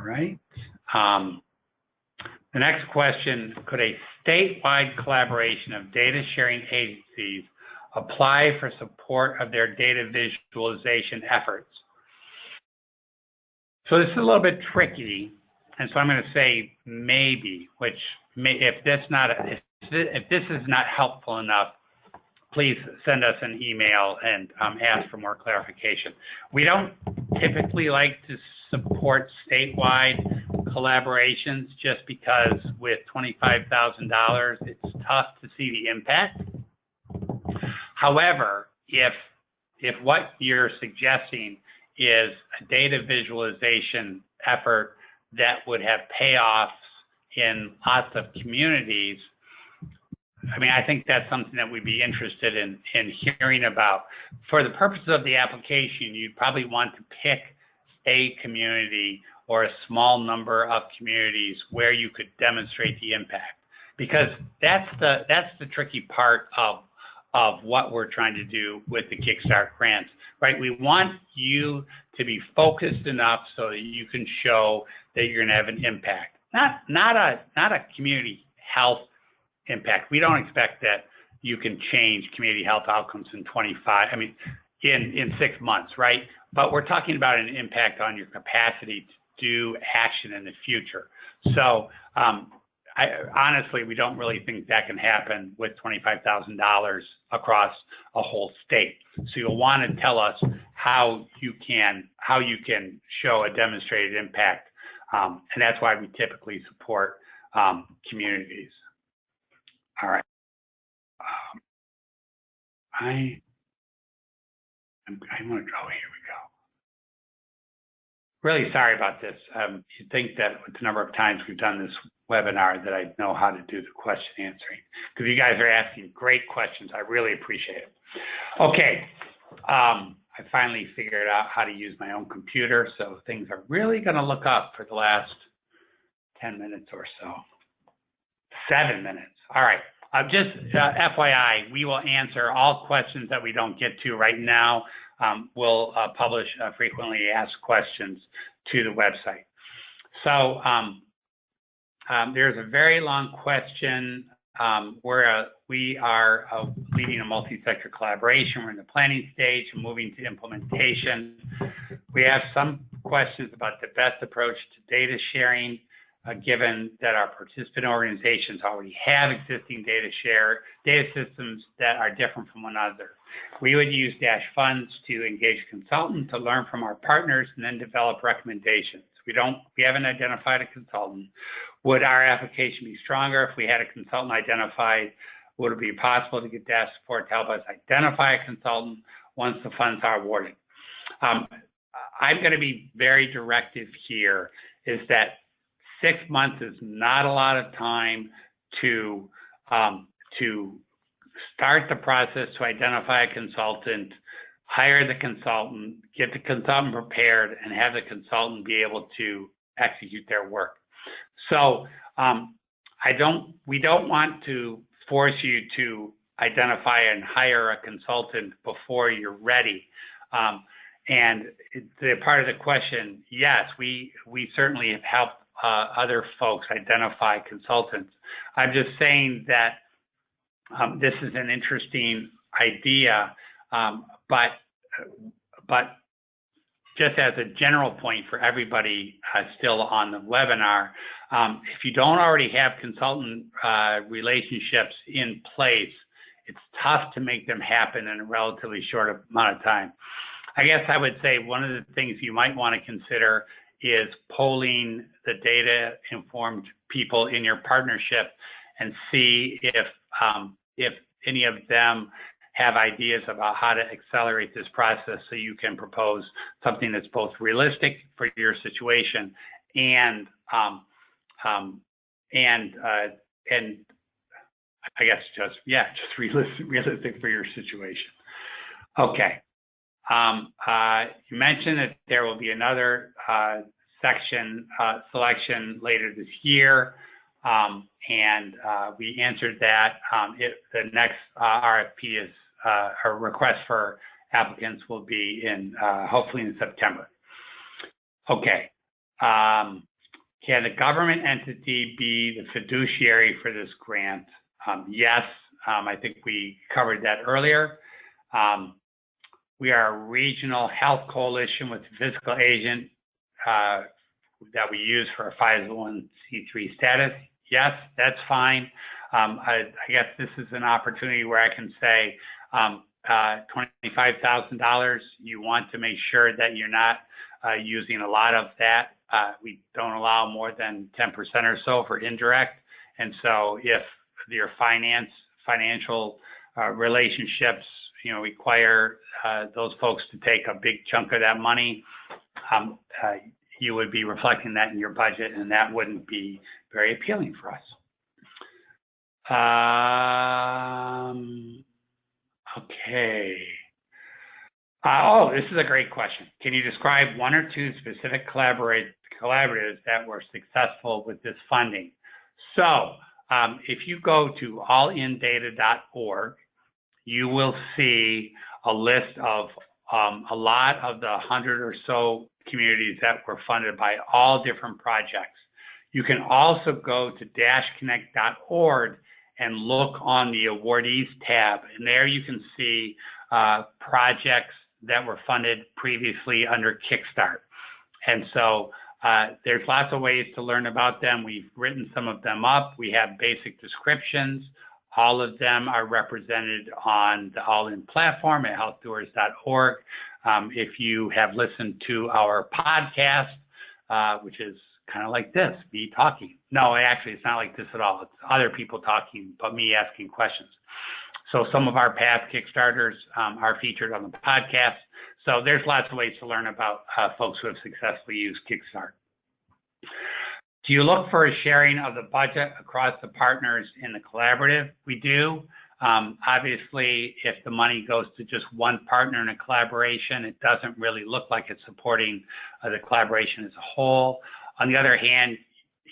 right. The next question, could a statewide collaboration of data sharing agencies apply for support of their data visualization efforts? So this is a little bit tricky, and so I'm going to say maybe, which if this is not helpful enough, please send us an email and ask for more clarification. We don't typically like to support statewide collaborations just because with $25,000, it's tough to see the impact. However, if if what you're suggesting is a data visualization effort that would have payoffs in lots of communities, I mean, I think that's something that we'd be interested in hearing about. For the purposes of the application, you'd probably want to pick a community or a small number of communities where you could demonstrate the impact, because that's the tricky part of what we're trying to do with the Kickstart grants, right? We want you to be focused enough so that you can show that you're going to have an impact, not a community health impact. We don't expect that you can change community health outcomes in 6 months, right? But we're talking about an impact on your capacity to do action in the future. So honestly, we don't really think that can happen with $25,000 across a whole state. So you'll want to tell us how you can show a demonstrated impact, and that's why we typically support communities. All right. I want to go. Here we go. Really sorry about this. You'd think that with the number of times we've done this webinar that I know how to do the question answering, because you guys are asking great questions. I really appreciate it. Okay. I finally figured out how to use my own computer, so things are really going to look up for the last 10 minutes or so. 7 minutes. All right. Just FYI, we will answer all questions that we don't get to right now. We'll publish frequently asked questions to the website. So there's a very long question where we are leading a multi-sector collaboration. We're in the planning stage and moving to implementation. We have some questions about the best approach to data sharing, given that our participant organizations already have existing data systems that are different from one another. We would use Dash funds to engage a consultant to learn from our partners and then develop recommendations. We haven't identified a consultant. Would our application be stronger if we had a consultant identified? Would it be possible to get Dash support to help us identify a consultant once the funds are awarded? I'm going to be very directive here, is that 6 months is not a lot of time to start the process to identify a consultant, hire the consultant, get the consultant prepared, and have the consultant be able to execute their work. So we don't want to force you to identify and hire a consultant before you're ready. And the part of the question, yes, we certainly have helped other folks identify consultants. I'm just saying that this is an interesting idea, but just as a general point for everybody still on the webinar, if you don't already have consultant relationships in place, it's tough to make them happen in a relatively short amount of time. I guess I would say one of the things you might want to consider is polling the data-informed people in your partnership and see if any of them have ideas about how to accelerate this process, so you can propose something that's both realistic for your situation and I guess just realistic for your situation. Okay. You mentioned that there will be another section selection later this year, and we answered that. The next RFP is a request for applicants will be in hopefully in September. Okay. Can the government entity be the fiduciary for this grant? Yes, I think we covered that earlier. We are a regional health coalition with a fiscal agent that we use for a 501c3 status. Yes, that's fine. I guess this is an opportunity where I can say $25,000, you want to make sure that you're not using a lot of that. We don't allow more than 10% or so for indirect. And so if your financial relationships, require those folks to take a big chunk of that money, you would be reflecting that in your budget, and that wouldn't be very appealing for us. Okay. Oh, this is a great question. Can you describe one or two specific collaboratives that were successful with this funding? So if you go to allindata.org, you will see a list of a lot of the 100 or so communities that were funded by all different projects. You can also go to dashconnect.org and look on the awardees tab, and there you can see projects that were funded previously under CIC-START. And so there's lots of ways to learn about them. We've written some of them up. We have basic descriptions. All of them are represented on the All-In platform at healthdoers.org. If you have listened to our podcast, which is kind of like this, me talking. No, actually, it's not like this at all. It's other people talking, but me asking questions. So some of our past Kickstarters are featured on the podcast. So there's lots of ways to learn about folks who have successfully used Kickstart. Do you look for a sharing of the budget across the partners in the collaborative? We do. Obviously, if the money goes to just one partner in a collaboration, it doesn't really look like it's supporting the collaboration as a whole. On the other hand,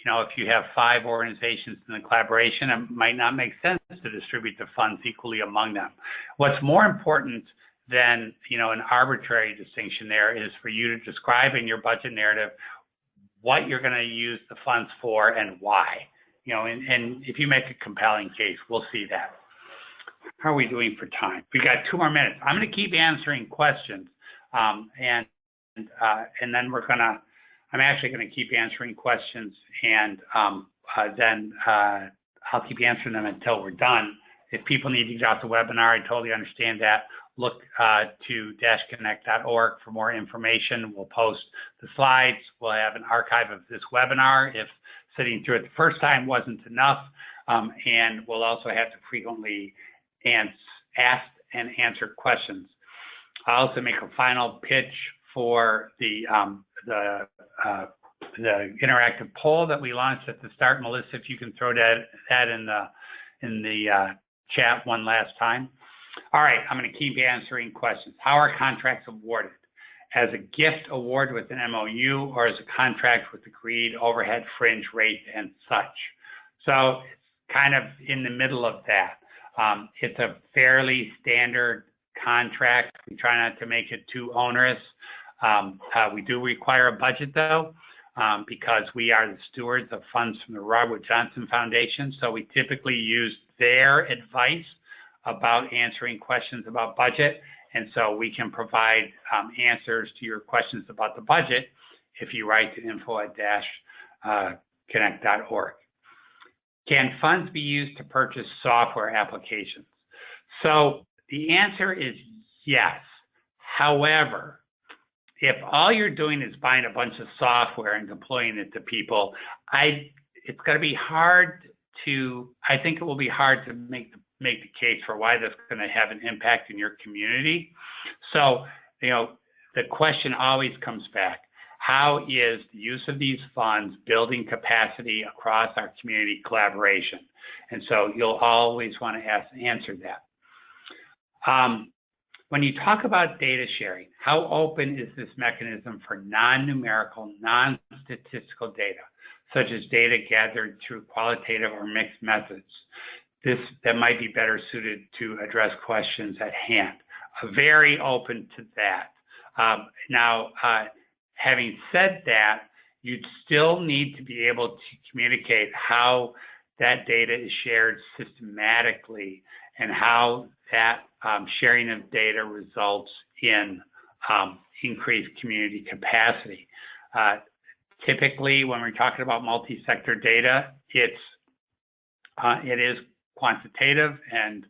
if you have 5 organizations in the collaboration, it might not make sense to distribute the funds equally among them. What's more important than, an arbitrary distinction there is for you to describe in your budget narrative what you're going to use the funds for and why. And if you make a compelling case, we'll see that. How are we doing for time? We got 2 more minutes. I'm going to keep answering questions, and then I'm actually going to keep answering questions, and then I'll keep answering them until we're done. If people need to get off the webinar, I totally understand that. Look to dashconnect.org for more information. We'll post the slides. We'll have an archive of this webinar if sitting through it the first time wasn't enough. And we'll also have to frequently ask and answer questions. I'll also make a final pitch for the interactive poll that we launched at the start. Melissa, if you can throw that in the chat one last time. All right, I'm going to keep answering questions. How are contracts awarded? As a gift award with an MOU, or as a contract with agreed overhead fringe rate and such? So it's kind of in the middle of that. It's a fairly standard contract. We try not to make it too onerous. We do require a budget, though, because we are the stewards of funds from the Robert Johnson Foundation. So we typically use their advice about answering questions about budget. And so we can provide answers to your questions about the budget if you write to info@connect.org. Can funds be used to purchase software applications? So the answer is yes. However, if all you're doing is buying a bunch of software and deploying it to people, it's going to be hard to, I think it will be hard to make the case for why that's going to have an impact in your community. So, the question always comes back. How is the use of these funds building capacity across our community collaboration? And so you'll always want to answer that. When you talk about data sharing, how open is this mechanism for non-numerical, non-statistical data, such as data gathered through qualitative or mixed methods? That might be better suited to address questions at hand. Very open to that. Now, having said that, you'd still need to be able to communicate how that data is shared systematically and how that sharing of data results in increased community capacity. Typically, when we're talking about multi-sector data, it is quantitative and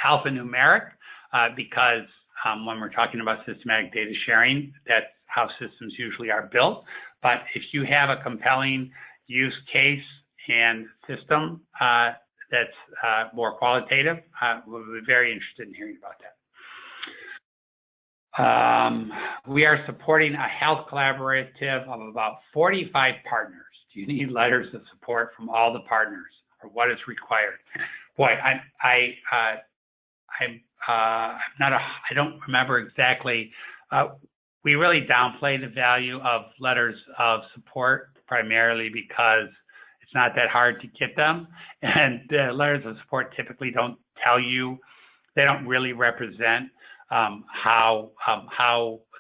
alphanumeric because when we're talking about systematic data sharing, that's how systems usually are built. But if you have a compelling use case and system, more qualitative, we'll be very interested in hearing about that. We are supporting a health collaborative of about 45 partners. Do you need letters of support from all the partners, or what is required? Boy, I don't remember exactly. We really downplay the value of letters of support, primarily because it's not that hard to get them, and letters of support typically don't tell you, they don't really represent how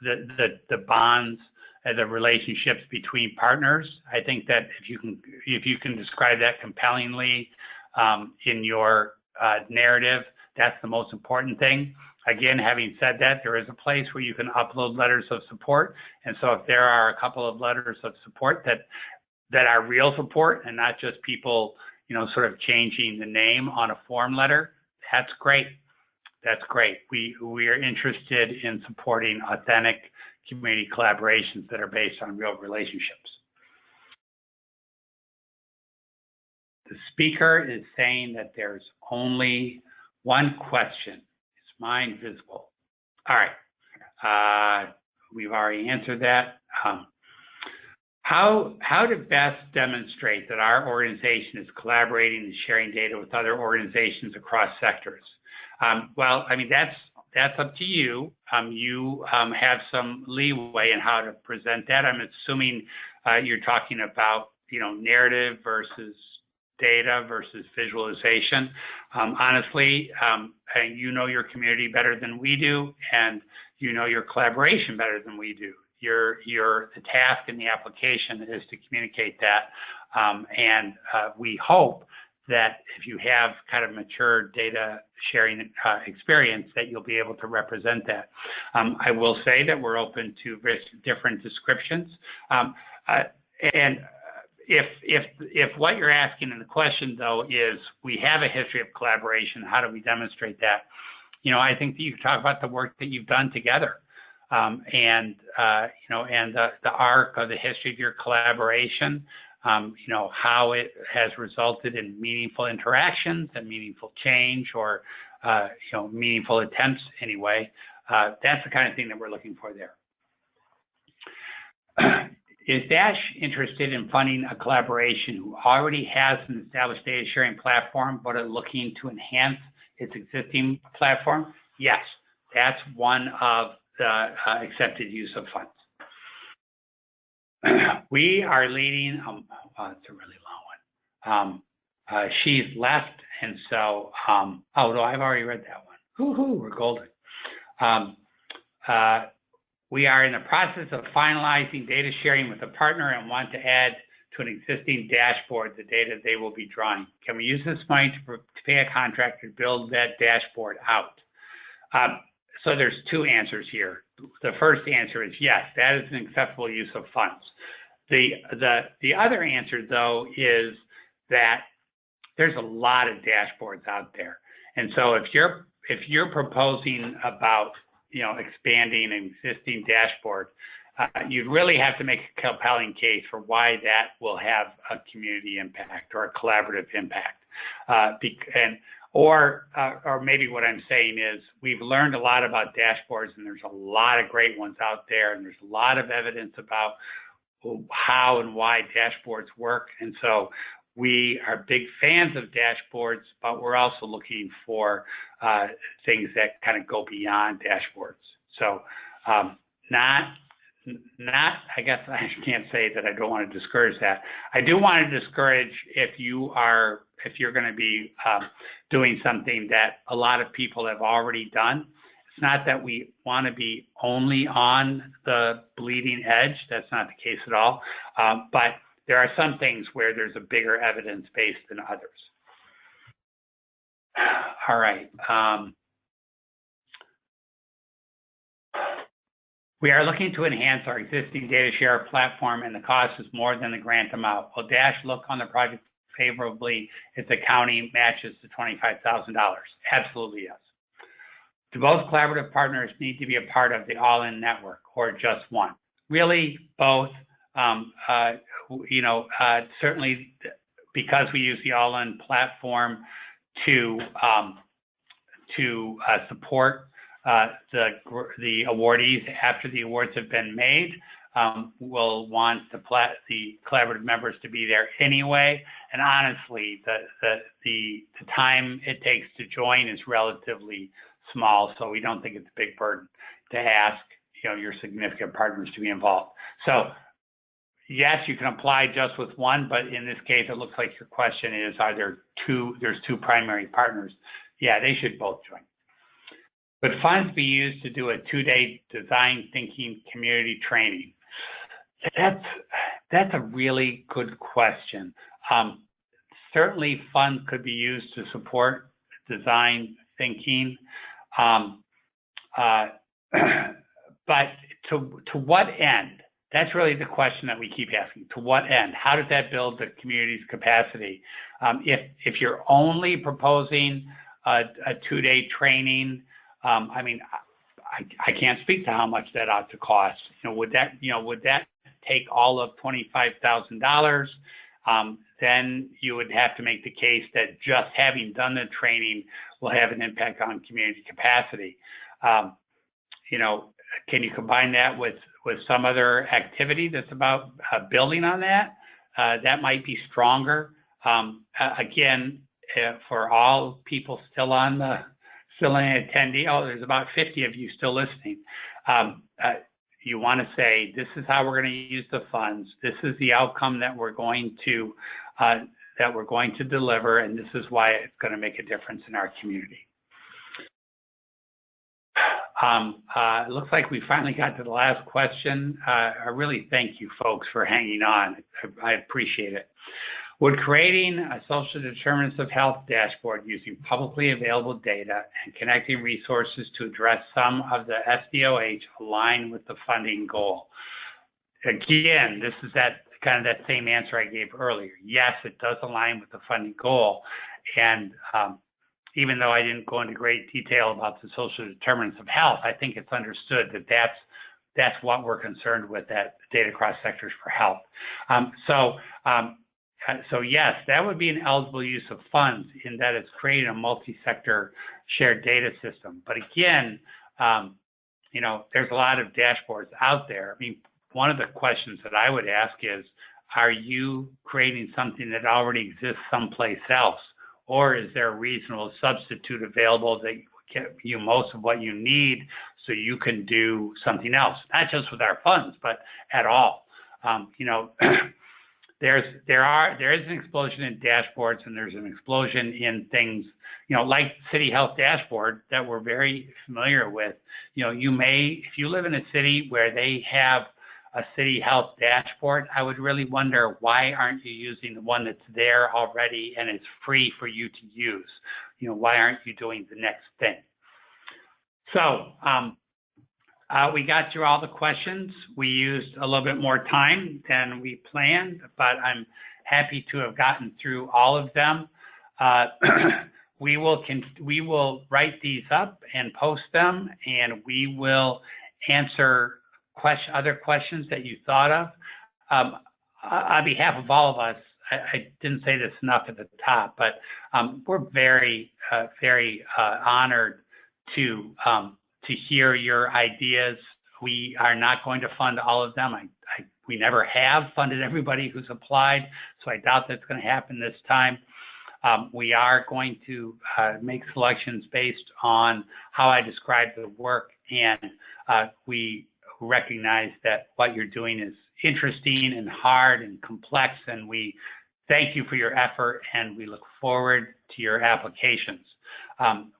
the bonds and the relationships between partners. I think that if you can describe that compellingly in your narrative, that's the most important thing. Again, having said that, there is a place where you can upload letters of support, and so if there are a couple of letters of support that are real support and not just people, sort of changing the name on a form letter, that's great. That's great. We are interested in supporting authentic community collaborations that are based on real relationships. The speaker is saying that there's only one question. Is mine visible? All right. We've already answered that. How to best demonstrate that our organization is collaborating and sharing data with other organizations across sectors? Well, I mean, that's up to you. You have some leeway in how to present that. I'm assuming you're talking about, narrative versus data versus visualization. Honestly, you know your community better than we do, and you know your collaboration better than we do. The task in the application is to communicate that, and we hope that if you have kind of mature data sharing experience, that you'll be able to represent that. I will say that we're open to different descriptions. And if what you're asking in the question, though, is we have a history of collaboration, how do we demonstrate that? I think that you can talk about the work that you've done together, and the arc of the history of your collaboration. How it has resulted in meaningful interactions and meaningful change, or, meaningful attempts anyway. That's the kind of thing that we're looking for there. Is Dash interested in funding a collaboration who already has an established data sharing platform, but are looking to enhance its existing platform? Yes, that's one of the accepted use of funds. We are leading, it's a really long one. She's left, and so, oh, no, I've already read that one. Woohoo, we're golden. We are in the process of finalizing data sharing with a partner and want to add to an existing dashboard the data they will be drawing. Can we use this money to pay a contractor to build that dashboard out? So there's two answers here. The first answer is yes, that is an acceptable use of funds. The other answer, though, is that there's a lot of dashboards out there, and so if you're proposing about expanding an existing dashboard, you'd really have to make a compelling case for why that will have a community impact or a collaborative impact, or maybe what I'm saying is we've learned a lot about dashboards, and there's a lot of great ones out there, and there's a lot of evidence about how and why dashboards work. And so we are big fans of dashboards, but we're also looking for things that kind of go beyond dashboards. So I guess I can't say that I don't want to discourage that. I do want to discourage if you're going to be doing something that a lot of people have already done. It's not that we want to be only on the bleeding edge. That's not the case at all. But there are some things where there's a bigger evidence base than others. All right. We are looking to enhance our existing data share platform, and the cost is more than the grant amount. Will Dash look on the project favorably if the county matches the $25,000? Absolutely, yes. Do both collaborative partners need to be a part of the all-in network, or just one? Really, both. Certainly because we use the all-in platform to support the awardees after the awards have been made. We'll want the collaborative members to be there anyway. And honestly, the time it takes to join is relatively small, so we don't think it's a big burden to ask your significant partners to be involved. So yes, you can apply just with one, but in this case, it looks like your question is, there's two primary partners. Yeah, they should both join. Would funds be used to do a 2-day design thinking community training? That's a really good question. Certainly funds could be used to support design thinking. But to what end? That's really the question that we keep asking. To what end? How does that build the community's capacity? If you're only proposing a 2-day training, I mean, I can't speak to how much that ought to cost. Would that take all of $25,000? Then you would have to make the case that just having done the training will have an impact on community capacity. Can you combine that with some other activity that's about building on that? That might be stronger. Again, for all people still in attendee, there's about 50 of you still listening. You want to say, this is how we're going to use the funds. This is the outcome that we're going to deliver, and this is why it's going to make a difference in our community. It looks like we finally got to the last question. I really thank you folks for hanging on. I appreciate it. Would creating a social determinants of health dashboard using publicly available data and connecting resources to address some of the SDOH align with the funding goal? Again, this is that same answer I gave earlier. Yes, it does align with the funding goal. And even though I didn't go into great detail about the social determinants of health, I think it's understood that that's what we're concerned with, that data across sectors for health. So yes, that would be an eligible use of funds in that it's creating a multi-sector shared data system. But again, there's a lot of dashboards out there. I mean, one of the questions that I would ask is, are you creating something that already exists someplace else? Or is there a reasonable substitute available that get you most of what you need so you can do something else? Not just with our funds, but at all. There is an explosion in dashboards, and there's an explosion in things, like City Health Dashboard that we're very familiar with. If you live in a city where they have a City Health Dashboard, I would really wonder, why aren't you using the one that's there already and it's free for you to use? Why aren't you doing the next thing? So we got through all the questions. We used a little bit more time than we planned, but I'm happy to have gotten through all of them. We will write these up and post them, and we will answer other questions that you thought of. On behalf of all of us, I didn't say this enough at the top, but we're very, very honored to hear your ideas. We are not going to fund all of them. We never have funded everybody who's applied, so I doubt that's going to happen this time. We are going to make selections based on how I described the work, and we recognize that what you're doing is interesting and hard and complex, and we thank you for your effort, and we look forward to your applications.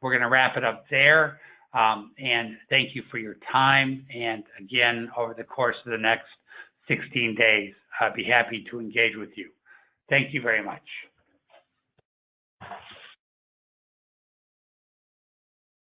We're going to wrap it up there, and thank you for your time. And again, over the course of the next 16 days, I'll be happy to engage with you. Thank you very much.